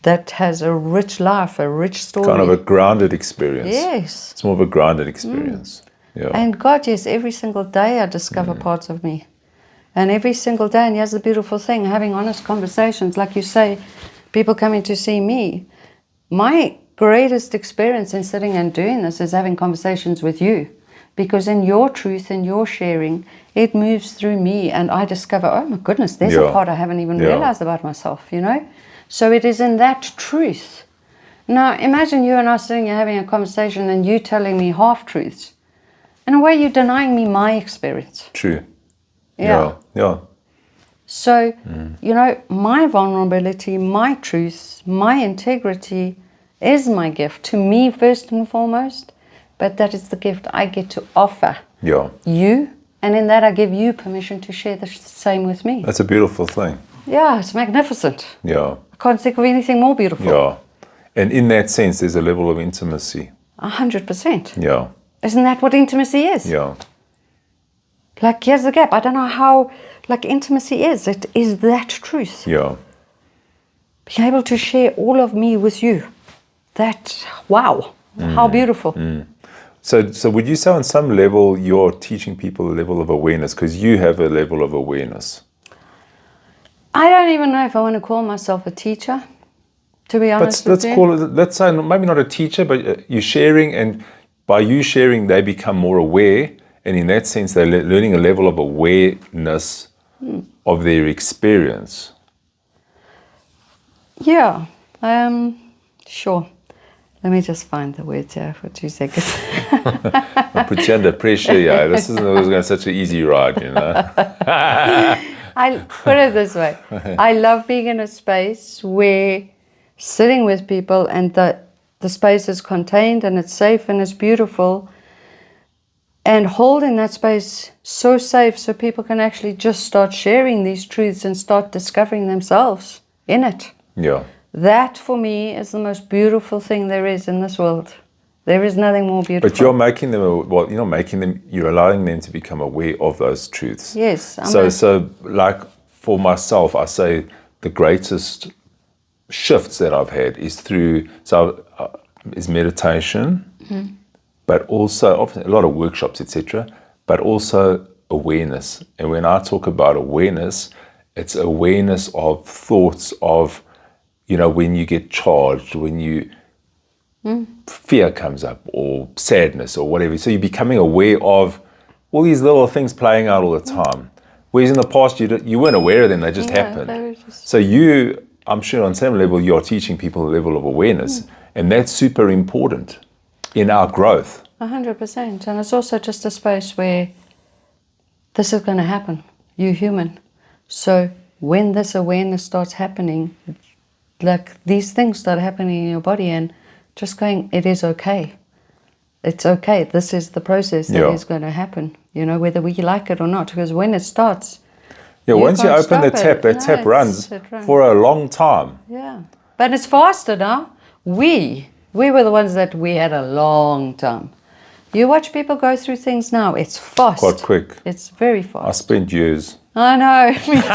that has a rich life, a rich story. Kind of a grounded experience. Yes. It's more of a grounded experience. Yeah. And God, yes, every single day I discover parts of me. And every single day, and here's the beautiful thing, having honest conversations, like you say, people coming to see me. My greatest experience in sitting and doing this is having conversations with you. Because in your truth, in your sharing, it moves through me and I discover, oh my goodness, there's a part I haven't even realized about myself, you know? So it is in that truth. Now, imagine you and I sitting here having a conversation and you telling me half-truths. In a way, you're denying me my experience. True. Yeah. Yeah. So, you know, my vulnerability, my truth, my integrity is my gift to me first and foremost, but that is the gift I get to offer Yeah. you, and in that I give you permission to share the same with me. That's a beautiful thing. Yeah, it's magnificent. Yeah. I can't think of anything more beautiful. Yeah. And in that sense, there's a level of intimacy. 100%. Yeah. Isn't that what intimacy is? Yeah. Like, here's the gap. I don't know how, like, intimacy is. It is that truth. Yeah. Being able to share all of me with you. That, wow, how beautiful. So would you say on some level you're teaching people a level of awareness because you have a level of awareness? I don't even know if I want to call myself a teacher, to be honest with you. Let's say maybe not a teacher, but you're sharing, and by you sharing, they become more aware, and in that sense, they're learning a level of awareness of their experience. Yeah. Sure. Let me just find the words here for 2 seconds. I put you under pressure, yeah. This isn't always going to be such an easy ride, you know. I put it this way. I love being in a space where sitting with people and the space is contained and it's safe and it's beautiful, and holding that space so safe so people can actually just start sharing these truths and start discovering themselves in it. Yeah. That for me is the most beautiful thing there is in this world. There is nothing more beautiful. But you're making them, well, you're not making them, you're allowing them to become aware of those truths. Yes. So like for myself, I say the greatest shifts that I've had is through, is meditation, but also often a lot of workshops, etc., but also awareness. And when I talk about awareness, it's awareness of thoughts of, you know, when you get charged, when you fear comes up or sadness or whatever. So you're becoming aware of all these little things playing out all the time. Whereas in the past, you weren't aware of them, they just happened. So I'm sure on some level, you're teaching people a level of awareness. And that's super important in our growth. 100%. And it's also just a space where this is going to happen. You're human. So when this awareness starts happening, like these things start happening in your body, and just going, it is okay. It's okay. This is the process that is going to happen, you know, whether we like it or not. Because when it starts, once you open the tap, that tap runs for a long time. Yeah. But it's faster now. We were the ones that we had a long time. You watch people go through things now, it's fast. Quite quick. It's very fast. I spent years. I know, me too.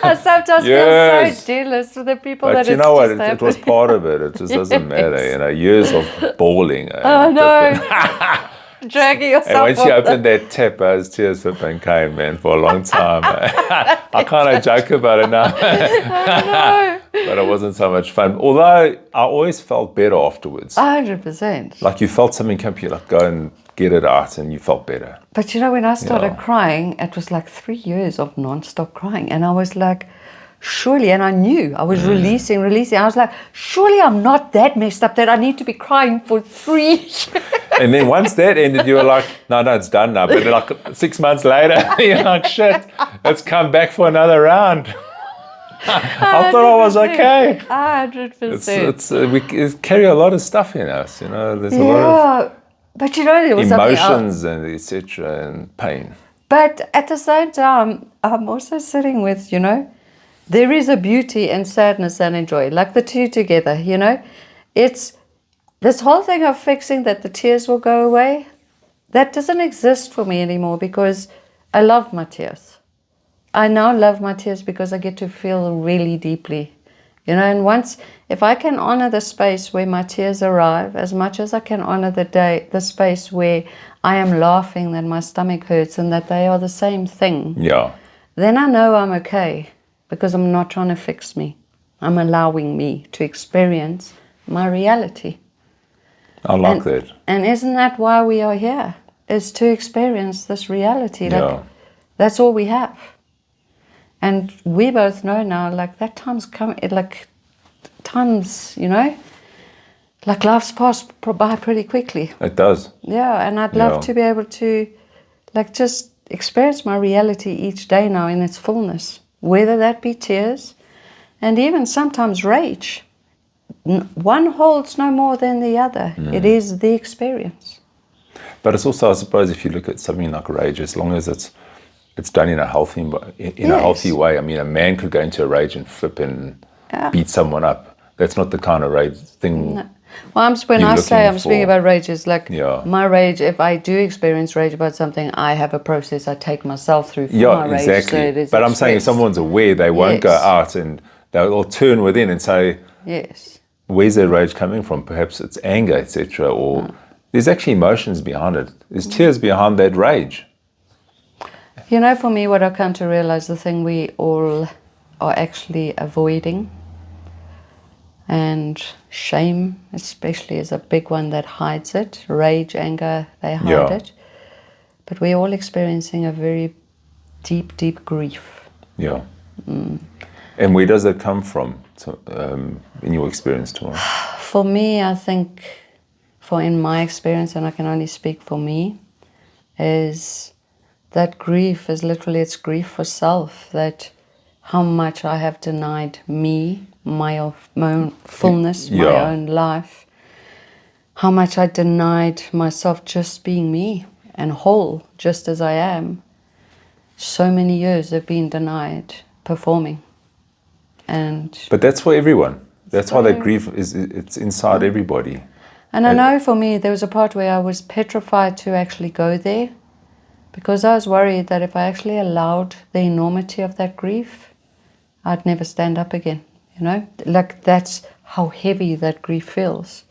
I sometimes feel so jealous for the people but that you know what, it was part of it. It just doesn't matter, you know, years of bawling. I know. Dragging yourself And once you opened that tap, those tears flipping came, man, for a long time. I kind of joke about it now. I know. But it wasn't so much fun. Although I always felt better afterwards. 100%. Like you felt something come, you like go and get it out and you felt better. But you know, when I started crying, it was like 3 years of non-stop crying. And I was like, surely, and I knew I was releasing. I was like, surely I'm not that messed up that I need to be crying for 3 years. And then once that ended, you were like, no, it's done now. But then like 6 months later, you're like, shit, let's come back for another round. I thought I was okay. 100%. We carry a lot of stuff in us, you know. There's a lot of but you know, there was emotions and etc. and pain. But at the same time, I'm also sitting with, you know, there is a beauty in sadness and in joy, like the two together, you know. It's this whole thing of fixing that the tears will go away. That doesn't exist for me anymore because I love my tears. I now love my tears because I get to feel really deeply, you know. And if I can honor the space where my tears arrive, as much as I can honor the space where I am laughing that my stomach hurts and that they are the same thing, then I know I'm okay because I'm not trying to fix me. I'm allowing me to experience my reality. I like that. And isn't that why we are here? Is to experience this reality. Like, that's all we have. And we both know now, like, that time's coming, like, times, you know, like, life's passed by pretty quickly. It does. Yeah, and I'd love to be able to, like, just experience my reality each day now in its fullness, whether that be tears and even sometimes rage. One holds no more than the other. It is the experience. But it's also, I suppose, if you look at something like rage, as long as it's done in a healthy a healthy way. I mean, a man could go into a rage and flip and beat someone up. That's not the kind of rage thing. No. Well, I'm speaking about rage, is like my rage. If I do experience rage about something, I have a process I take myself through for my rage. Exactly. So it is but I'm saying if someone's aware, they won't go out and they'll turn within and say, where's their rage coming from? Perhaps it's anger, etc. Or there's actually emotions behind it. There's tears behind that rage. You know, for me, what I've come to realize, the thing we all are actually avoiding, and shame especially is a big one that hides it. Rage, anger, they hide it. But we're all experiencing a very deep, deep grief. Yeah. And where does that come from, in your experience, Tamara? For me, I think, in my experience, and I can only speak for me, is that grief is literally, it's grief for self, that how much I have denied me, my own fullness, my own life, how much I denied myself just being me and whole, just as I am. So many years have been denied performing. But that's for everyone. That's why that grief it's inside everybody. And I know for me, there was a part where I was petrified to actually go there, because I was worried that if I actually allowed the enormity of that grief, I'd never stand up again, Like, that's how heavy that grief feels.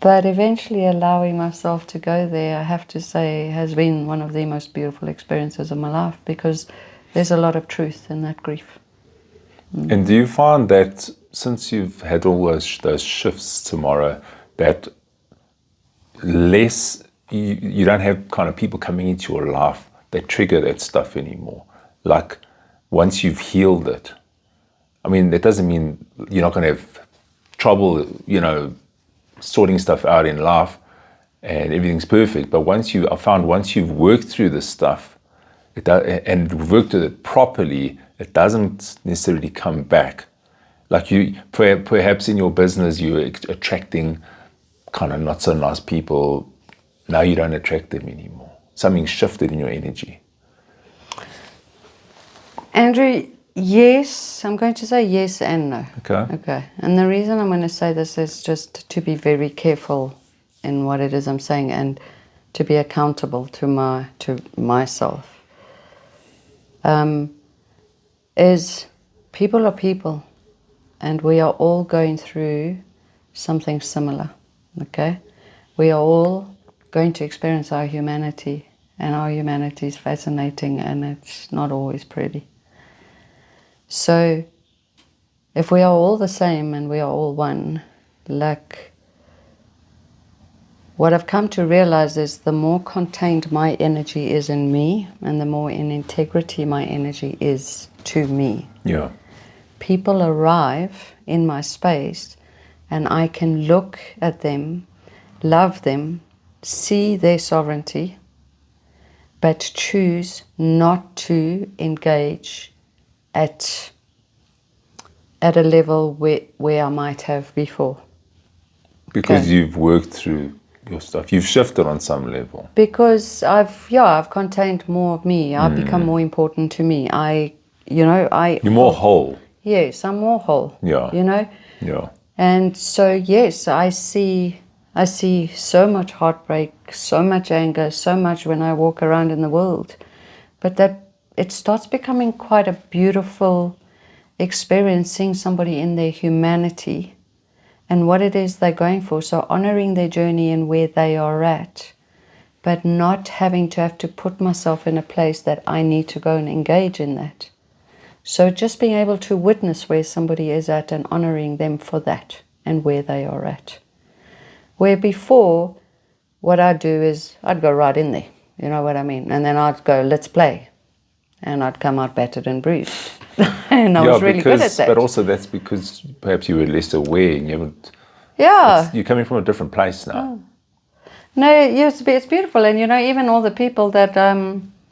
But eventually allowing myself to go there, I have to say, has been one of the most beautiful experiences of my life, because there's a lot of truth in that grief. And do you find that since you've had all those shifts, Tamara, that less, you don't have kind of people coming into your life that trigger that stuff anymore? Like, once you've healed it, I mean, that doesn't mean you're not going to have trouble, sorting stuff out in life and everything's perfect. But once you've worked through this stuff, and worked with it properly, it doesn't necessarily come back. Like, you perhaps in your business you're attracting kind of not so nice people. Now you don't attract them anymore. Something shifted in your energy. Andrew, yes, I'm going to say yes and no. Okay. And the reason I'm going to say this is just to be very careful in what it is I'm saying, and to be accountable to myself. Is people are people, and we are all going through something similar, okay? We are all going to experience our humanity, and our humanity is fascinating, and it's not always pretty. So if we are all the same and we are all one, like, what I've come to realize is the more contained my energy is in me, and the more in integrity my energy is to me. Yeah. People arrive in my space, and I can look at them, love them, see their sovereignty, but choose not to engage at a level where I might have before. Because you've worked through your stuff. You've shifted on some level. Because I've contained more of me. I've become more important to me. You're more whole. Yes, I'm more whole. Yeah. Yeah. And so, yes, I see so much heartbreak, so much anger, so much when I walk around in the world. But that it starts becoming quite a beautiful experience, seeing somebody in their humanity and what it is they're going for. So honoring their journey and where they are at, but not having to have to put myself in a place that I need to go and engage in that. So just being able to witness where somebody is at and honoring them for that and where they are at. Where before, what I'd do is I'd go right in there, you know what I mean? And then I'd go, let's play. And I'd come out battered and bruised. And I was really good at that. But also that's because perhaps you were less aware and you haven't... Yeah. You're coming from a different place now. Oh. No, yes, it's beautiful. And, even all the people that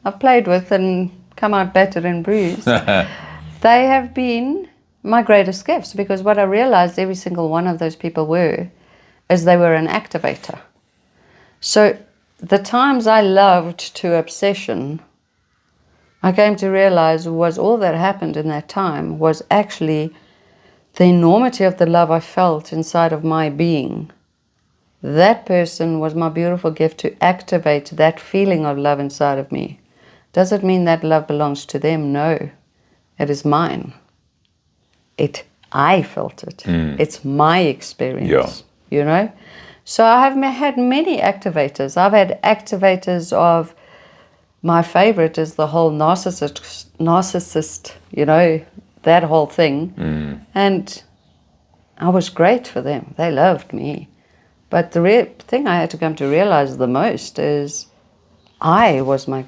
I've played with and come out battered and bruised, they have been my greatest gifts, because what I realized every single one of those people is they were an activator. So the times I loved to obsession, I came to realize was all that happened in that time was actually the enormity of the love I felt inside of my being. That person was my beautiful gift to activate that feeling of love inside of me. Does it mean that love belongs to them? No, it is mine. I felt it. It's my experience, So I have had many activators. I've had activators of, my favorite is the whole narcissist, that whole thing. And I was great for them. They loved me. But the thing I had to come to realize the most is I was my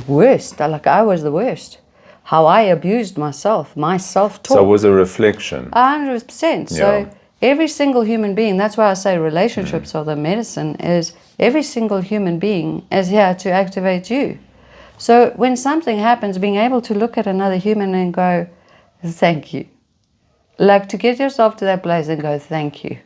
worst. Like, I was the worst. how I abused myself, my self-talk. So it was a reflection. 100%. Yeah. So every single human being, that's why I say relationships are the medicine, is every single human being is here to activate you. So when something happens, being able to look at another human and go, thank you. Like to get yourself to that place and go, thank you.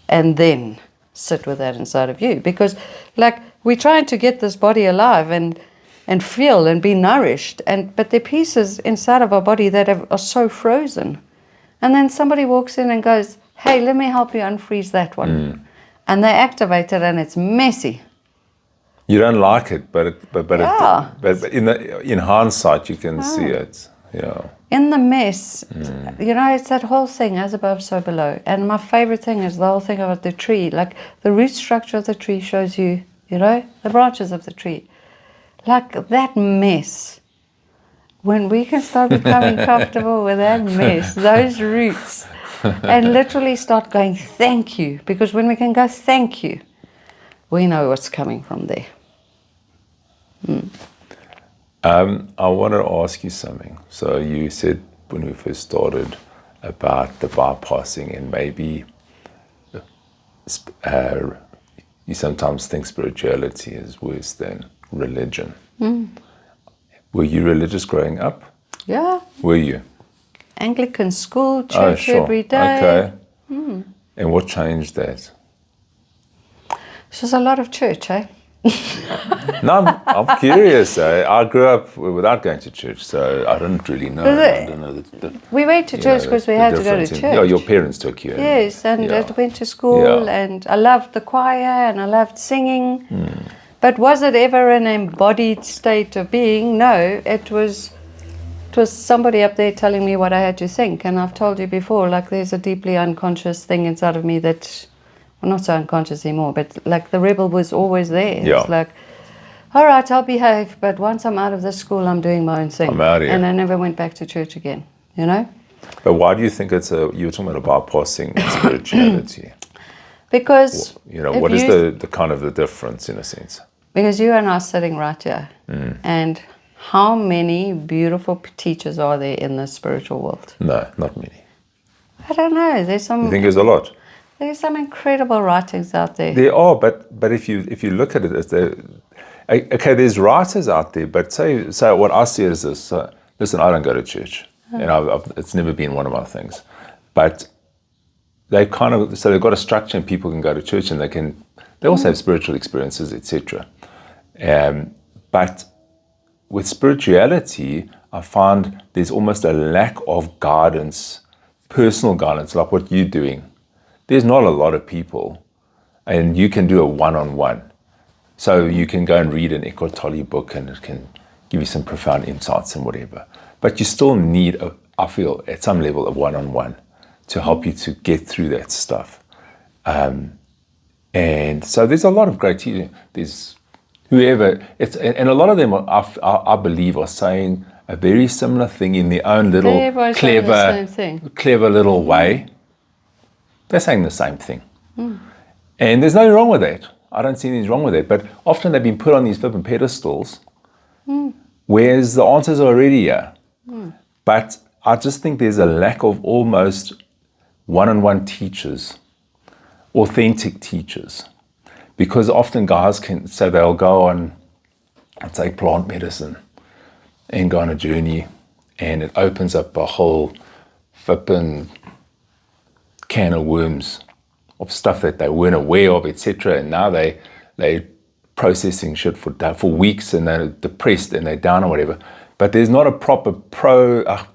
And then sit with that inside of you. Because like we're trying to get this body alive and feel and be nourished. But there are pieces inside of our body that are so frozen. And then somebody walks in and goes, hey, let me help you unfreeze that one. And they activate it and it's messy. You don't like it, but Yeah. in hindsight, you can see it. Yeah. In the mess, it's that whole thing, as above, so below. And my favorite thing is the whole thing about the tree. Like the root structure of the tree shows you, the branches of the tree. Like that mess. When we can start becoming comfortable with that mess, those roots, and literally start going, thank you. Because when we can go, thank you, we know what's coming from there. I want to ask you something. So you said when we first started about the bypassing, and maybe you sometimes think spirituality is worse than religion. Were you religious growing up? Yeah. Were you? Anglican school, church every day. Okay. And what changed that? It's just a lot of church, eh? No, I'm curious. I grew up without going to church, so I didn't really know. I don't know we went to church because we had to go to church. Yeah, your parents took you. Yes, and I went to school, and I loved the choir, and I loved singing. But was it ever an embodied state of being? No, it was somebody up there telling me what I had to think. And I've told you before, like there's a deeply unconscious thing inside of me that, well, not so unconscious anymore, but like the rebel was always there. Yeah. It's like, all right, I'll behave, but once I'm out of this school, I'm doing my own thing. I'm out of here. And I never went back to church again, But why do you think you were talking about bypassing spirituality? Because what is the kind of the difference in a sense? Because you and I are sitting right here, and how many beautiful teachers are there in the spiritual world? No, not many. I don't know. There's some. You think there's a lot? There's some incredible writings out there. There are, but if you look at it, okay, there's writers out there, but say what I see is this. Listen, I don't go to church, and it's never been one of my things, but they've got a structure, and people can go to church, and they also have spiritual experiences, etc. But with spirituality, I find there's almost a lack of guidance, personal guidance, like what you're doing. There's not a lot of people, and you can do a one-on-one. So you can go and read an Eckhart Tolle book, and it can give you some profound insights and whatever. But you still need, I feel, at some level, a one-on-one to help you to get through that stuff. And so there's a lot of great teaching. There's whoever, and a lot of them, I believe, are saying a very similar thing in their own little clever little way. They're saying the same thing. And there's nothing wrong with that. I don't see anything wrong with that. But often they've been put on these flipping pedestals, whereas the answers are already here. But I just think there's a lack of almost one-on-one teachers, authentic teachers. Because often guys they'll go on, let's say, plant medicine and go on a journey, and it opens up a whole flipping can of worms of stuff that they weren't aware of, etc. And now they're processing shit for weeks, and they're depressed and they're down or whatever. But there's not a proper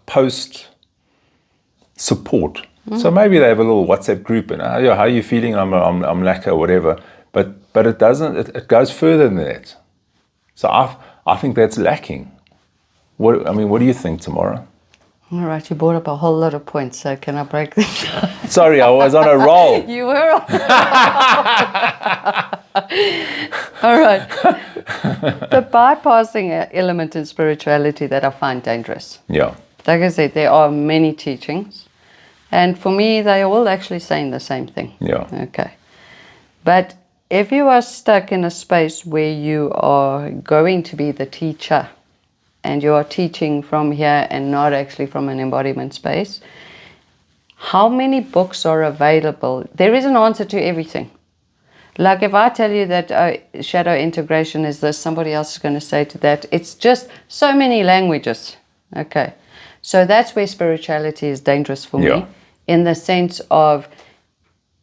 post support. So maybe they have a little WhatsApp group, and how are you feeling? I'm lacquer, whatever. But it doesn't. It goes further than that. So I think that's lacking. What do you think, Tamara? All right, you brought up a whole lot of points, so can I break them down? Sorry, I was on a roll. You were on All right. The bypassing element in spirituality that I find dangerous. Yeah. Like I said, there are many teachings. And for me, they are all actually saying the same thing. Yeah. Okay. But if you are stuck in a space where you are going to be the teacher and you are teaching from here and not actually from an embodiment space, how many books are available? There is an answer to everything. Like if I tell you that shadow integration is this, somebody else is going to say to that. It's just so many languages. Okay. So that's where spirituality is dangerous for me, in the sense of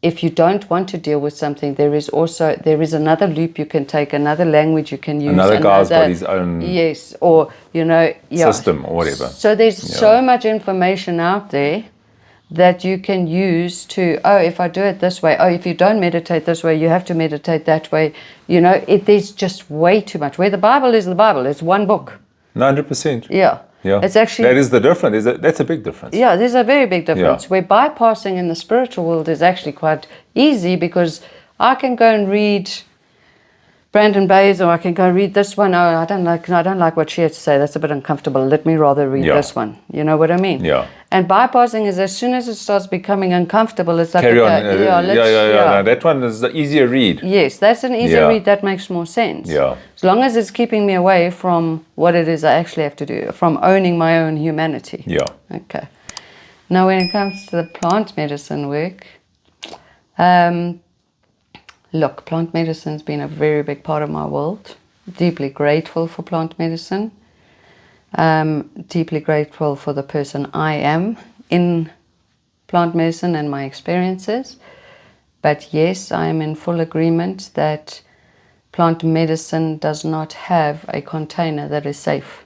if you don't want to deal with something, there is another loop you can take, another language you can use. Another guy's got his own system or whatever. So there's so much information out there that you can use to, if I do it this way, if you don't meditate this way, you have to meditate that way. There's just way too much. Where the Bible is the Bible, it's one book. 100%. Yeah. It's actually... That is the difference. That's a big difference. Yeah, there's a very big difference. Where bypassing in the spiritual world is actually quite easy, because I can go and read Brandon Bayes, or I can go read this one. I don't like what she has to say. That's a bit uncomfortable. Let me rather read this one. You know what I mean? Yeah. And bypassing is, as soon as it starts becoming uncomfortable, it's like, carry on. No, that one is the easier read. Yes, that's an easier read. That makes more sense. Yeah. As long as it's keeping me away from what it is I actually have to do, from owning my own humanity. Yeah. Okay. Now, when it comes to the plant medicine work, look, plant medicine's been a very big part of my world. Deeply grateful for plant medicine. Deeply grateful for the person I am in plant medicine and my experiences. But yes, I am in full agreement that plant medicine does not have a container that is safe.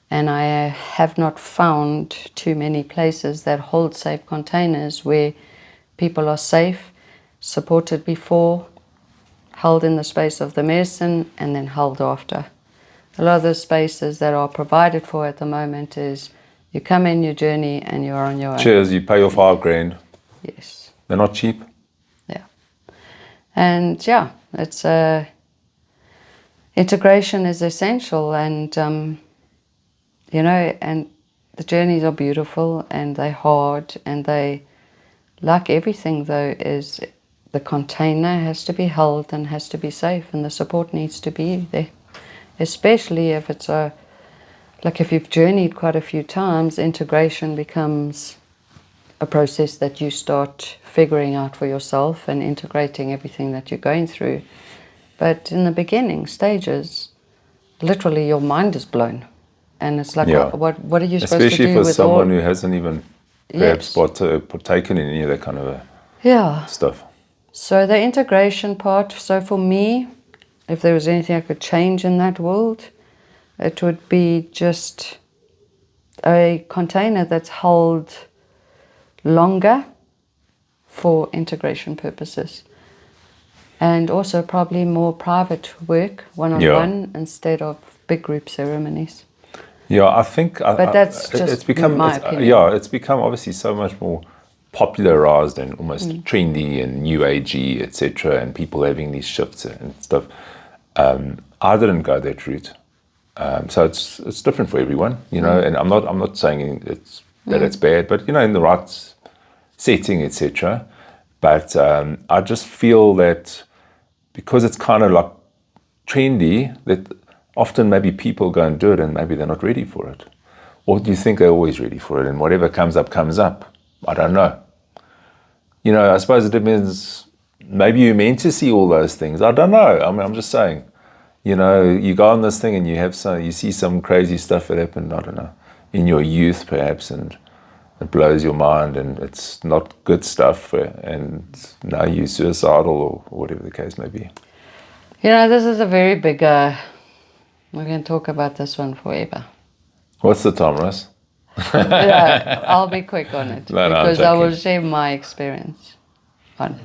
And I have not found too many places that hold safe containers where people are safe, supported before, held in the space of the medicine, and then held after. A lot of the spaces that are provided for at the moment is you come in your journey and you're on your own. Cheers, you pay your $5,000. Yes. They're not cheap. Yeah. And it's integration is essential, and and the journeys are beautiful and they're hard, and they, like everything though, is the container has to be held and has to be safe, and the support needs to be there. Especially if it's if you've journeyed quite a few times, integration becomes a process that you start figuring out for yourself and integrating everything that you're going through. But in the beginning stages, literally your mind is blown. And it's like, what are you supposed to do with Especially for someone who hasn't even perhaps partaken in any of that kind of stuff. So the integration part, so for me, if there was anything I could change in that world, it would be just a container that's held longer for integration purposes. And also probably more private work, one-on-one, instead of big group ceremonies. Yeah, I think... But that's just my opinion. It's become obviously so much more popularized and almost trendy and new agey, etc., and people having these shifts and stuff. I didn't go that route, so it's different for everyone, And I'm not saying it's bad, but in the right setting, etc. But I just feel that because it's kind of like trendy, that often maybe people go and do it and maybe they're not ready for it. Or do you think they're always ready for it and whatever comes up, comes up? I don't know. I suppose it depends. Maybe you're meant to see all those things. I don't know. I mean, I'm just saying, you go on this thing and you see some crazy stuff that happened, I don't know, in your youth perhaps, and it blows your mind and it's not good stuff, and now you're suicidal or whatever the case may be. This is a very big, we can talk about this one forever. What's the time, Russ? I'll be quick on it, because I will share my experience on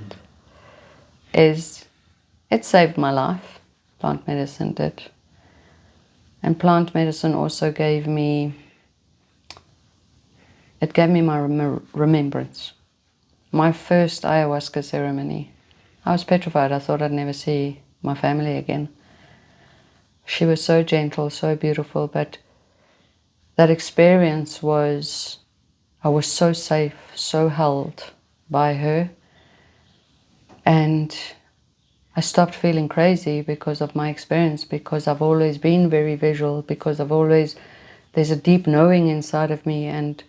it. It saved my life. Plant medicine did. And plant medicine also gave me my remembrance. My first ayahuasca ceremony, I was petrified. I thought I'd never see my family again. She was so gentle, so beautiful, but that experience I was so safe, so held by her. And I stopped feeling crazy because of my experience, because I've always been very visual, because there's a deep knowing inside of me, and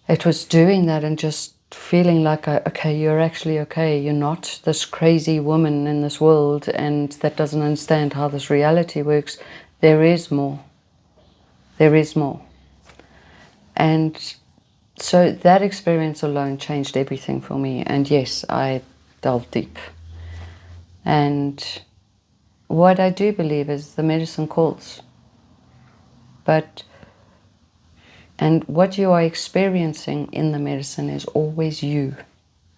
it was doing that and just feeling like, okay, you're actually okay. You're not this crazy woman in this world and that doesn't understand how this reality works. There is more. There is more. And so that experience alone changed everything for me. And yes, I delved deep. And what I do believe is the medicine calls. And what you are experiencing in the medicine is always you.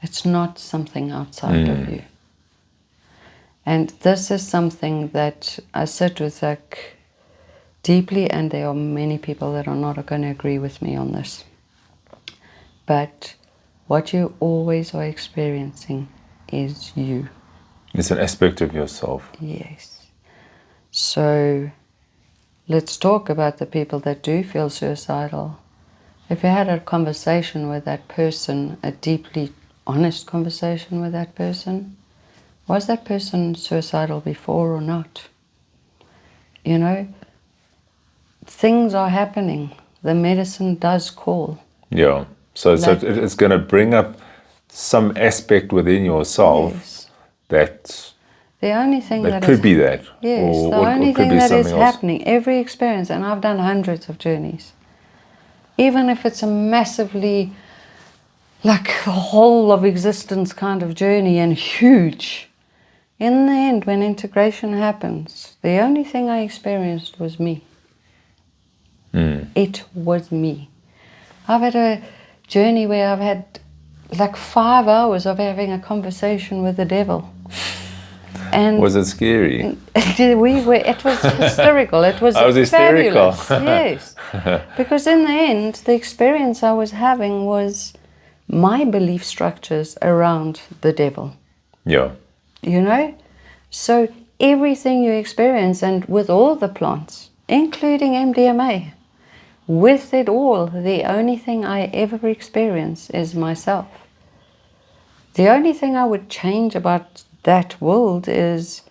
It's not something outside of you. And this is something that I sit with like deeply, and there are many people that are not going to agree with me on this. But what you always are experiencing is you. It's an aspect of yourself. Yes. So let's talk about the people that do feel suicidal. If you had a conversation with that person, a deeply honest conversation with that person, was that person suicidal before or not? You know, things are happening. The medicine does call. Yeah. So it's going to bring up some aspect within yourself. Yes. That the only thing that could is, be that. Yes, or, the or only it could thing be that is something else. happening, every experience, and I've done hundreds of journeys, even if it's a massively, like the whole of existence kind of journey and huge, in the end, when integration happens, the only thing I experienced was me. It was me. I've had a journey where I've had like 5 hours of having a conversation with the devil. And was it scary? It was hysterical. It was hysterical. Fabulous. Yes. Because in the end, the experience I was having was my belief structures around the devil. Yeah. You know? So everything you experience, and with all the plants, including MDMA, with it all, the only thing I ever experience is myself. The only thing I would change about that world is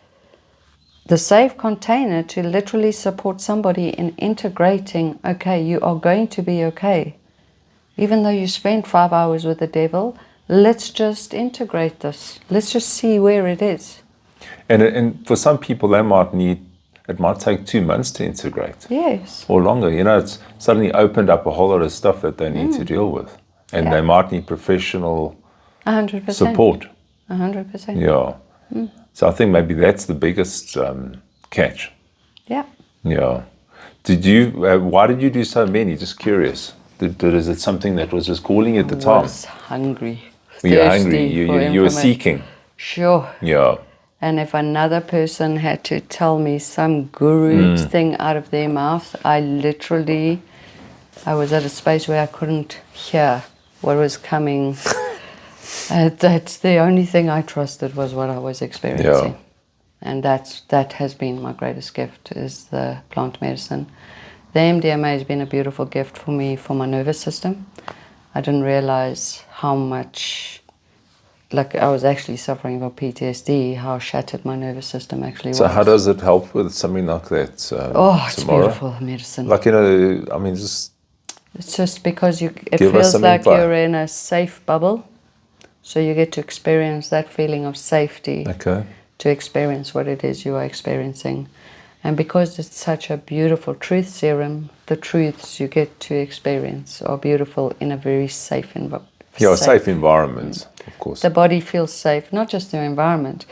the safe container to literally support somebody in integrating, okay, you are going to be okay. Even though you spent 5 hours with the devil, let's just integrate this. Let's just see where it is. And for some people, it might take 2 months to integrate. Yes. Or longer. You know, it's suddenly opened up a whole lot of stuff that they need to deal with. And they might need professional 100%. support. 100%. Yeah. So I think maybe that's the biggest catch. Yeah. Yeah. Why did you do so many? Just curious. Is it something that was just calling you at the time? I was hungry. You were hungry. Thirsty You were seeking. Sure. Yeah. And if another person had to tell me some guru thing out of their mouth, I was at a space where I couldn't hear what was coming. That's the only thing I trusted was what I was experiencing. Yeah. And that has been my greatest gift, is the plant medicine. The MDMA has been a beautiful gift for me for my nervous system. I didn't realize how much, like I was actually suffering from PTSD, how shattered my nervous system actually was. So how does it help with something like that, it's Tamara? beautiful medicine. Like, you know, I mean, just... It's just because it feels like you're in a safe bubble. So you get to experience that feeling of safety. Okay. To experience what it is you are experiencing. And because it's such a beautiful truth serum, the truths you get to experience are beautiful in a very safe environment. Yeah, a safe environment, of course. The body feels safe, not just the environment.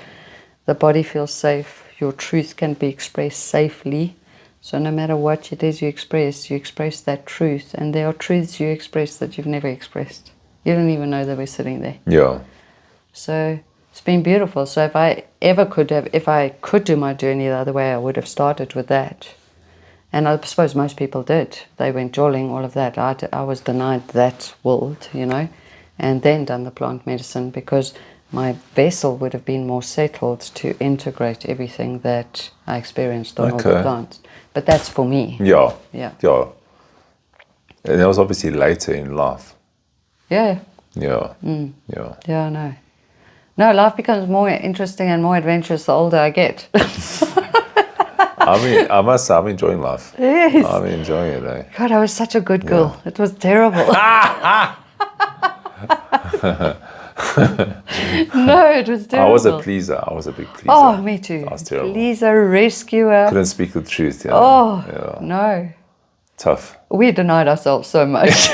The body feels safe. Your truth can be expressed safely. So no matter what it is you express that truth. And there are truths you express that you've never expressed. You don't even know they were sitting there. Yeah. So it's been beautiful. So if I could do my journey the other way, I would have started with that. And I suppose most people did. They went jolling, all of that. I was denied that world, you know, and then done the plant medicine because my vessel would have been more settled to integrate everything that I experienced on all the plants. But that's for me. Yeah. Yeah. Yeah. And that was obviously later in life. Yeah. Yeah. Yeah. Yeah, I know. No, life becomes more interesting and more adventurous the older I get. I mean, I must say, I'm enjoying life. Yes. I'm enjoying it, eh? God, I was such a good girl. It was terrible. No, it was terrible. I was a pleaser. I was a big pleaser. Oh, me too. I was terrible. Pleaser, rescuer. Couldn't speak the truth. Yeah. Oh, yeah. no. Tough. We denied ourselves so much.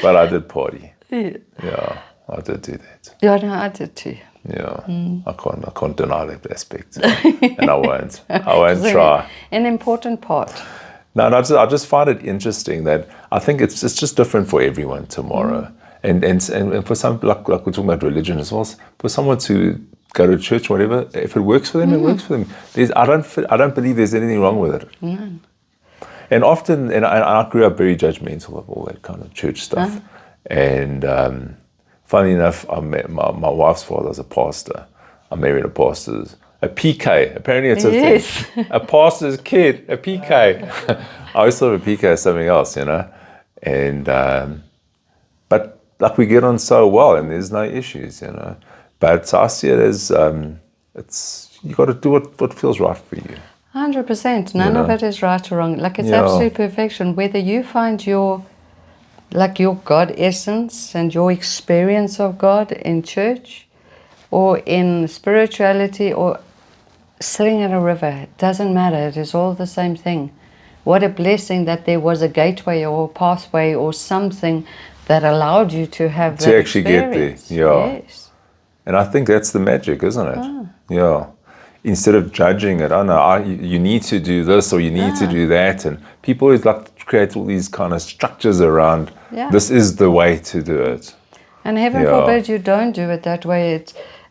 But I did party. Yeah. Yeah, I did do that. Yeah, no, I did too. Yeah, I can't deny that aspect, and I won't. I won't try. An important part. No, I just find it interesting that I think it's just different for everyone tomorrow, and for some like we're talking about religion as well. For someone to go to church, or whatever, if it works for them, it works for them. I don't believe there's anything wrong with it. No. And often, and I grew up very judgmental of all that kind of church stuff, and. Funny enough, I met my wife's father was a pastor. I married a pastor's, a PK. Apparently it's a thing. A pastor's kid, a PK. I always thought of a PK as something else, you know. And, but like we get on so well and there's no issues, you know. But I see it as, you got to do what feels right for you. 100%. None of it is right or wrong. Like it's absolute perfection. Whether you find your God essence and your experience of God in church or in spirituality or sitting at a river, it doesn't matter. It is all the same thing. What a blessing that there was a gateway or a pathway or something that allowed you to have that actually experience. Get there. Yeah. Yes. And I think that's the magic, isn't it? Yeah. Instead of judging it, you need to do this or you need to do that. And people always like to create all these kind of structures around this is the way to do it. And heaven forbid you don't do it that way.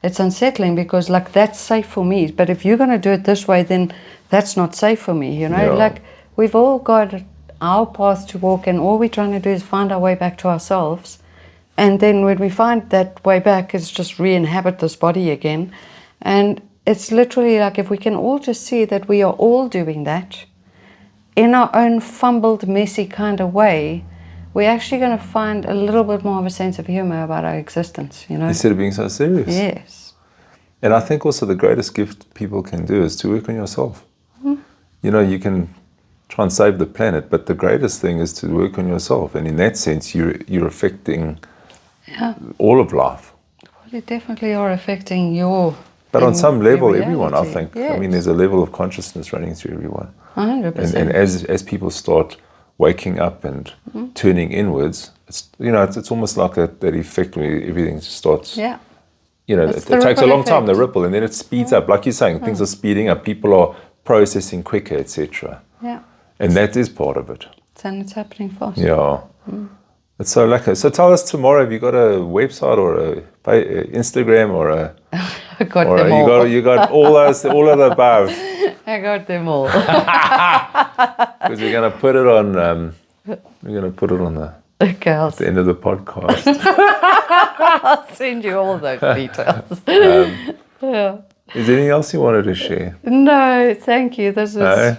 It's unsettling because like that's safe for me. But if you're going to do it this way, then that's not safe for me. You know, like we've all got our path to walk and all we're trying to do is find our way back to ourselves. And then when we find that way back, it's just re-inhabit this body again. And it's literally like if we can all just see that we are all doing that in our own fumbled, messy kind of way, we're actually going to find a little bit more of a sense of humor about our existence, you know. Instead of being so serious. Yes. And I think also the greatest gift people can do is to work on yourself. You know, you can try and save the planet, but the greatest thing is to work on yourself. And in that sense, you're affecting all of life. Well, you definitely are affecting your... But on some level, everyone, I think. Yes. I mean, there's a level of consciousness running through everyone. 100%. And as people start waking up and turning inwards, it's almost like that effect where everything just starts. Yeah. You know, it takes a long time, the ripple, and then it speeds up. Like you're saying, things are speeding up. People are processing quicker, etc. Yeah. And that is part of it. And it's happening fast. Yeah. It's so lekker. So tell us tomorrow, have you got a website or a Instagram or a... I got them all. You got all of the above. I got them all. Because we're going to put it on at the end of the podcast. I'll send you all those details. Is there anything else you wanted to share? No, thank you. This was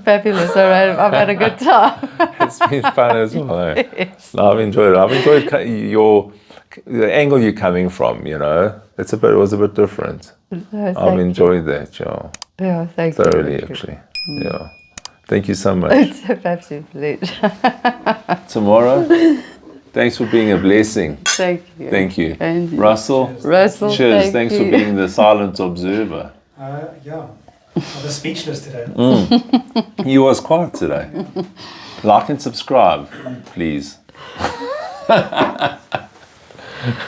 fabulous. All right, I've had a good time. It's been fun as well. Eh? Yes. No, I've enjoyed it. I've enjoyed the angle you're coming from, you know. It was a bit different. No, I've enjoyed that, Yeah, thank you. thoroughly, actually. Yeah. Thank you so much. It's a absolute pleasure. Tomorrow, thanks for being a blessing. Thank you. Thank you. And you. Russell, cheers. Thanks for being the silent observer. Yeah, I was speechless today. He was quiet today. Like and subscribe, please.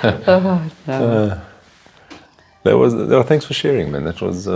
Oh, no. Thanks for sharing, man. That was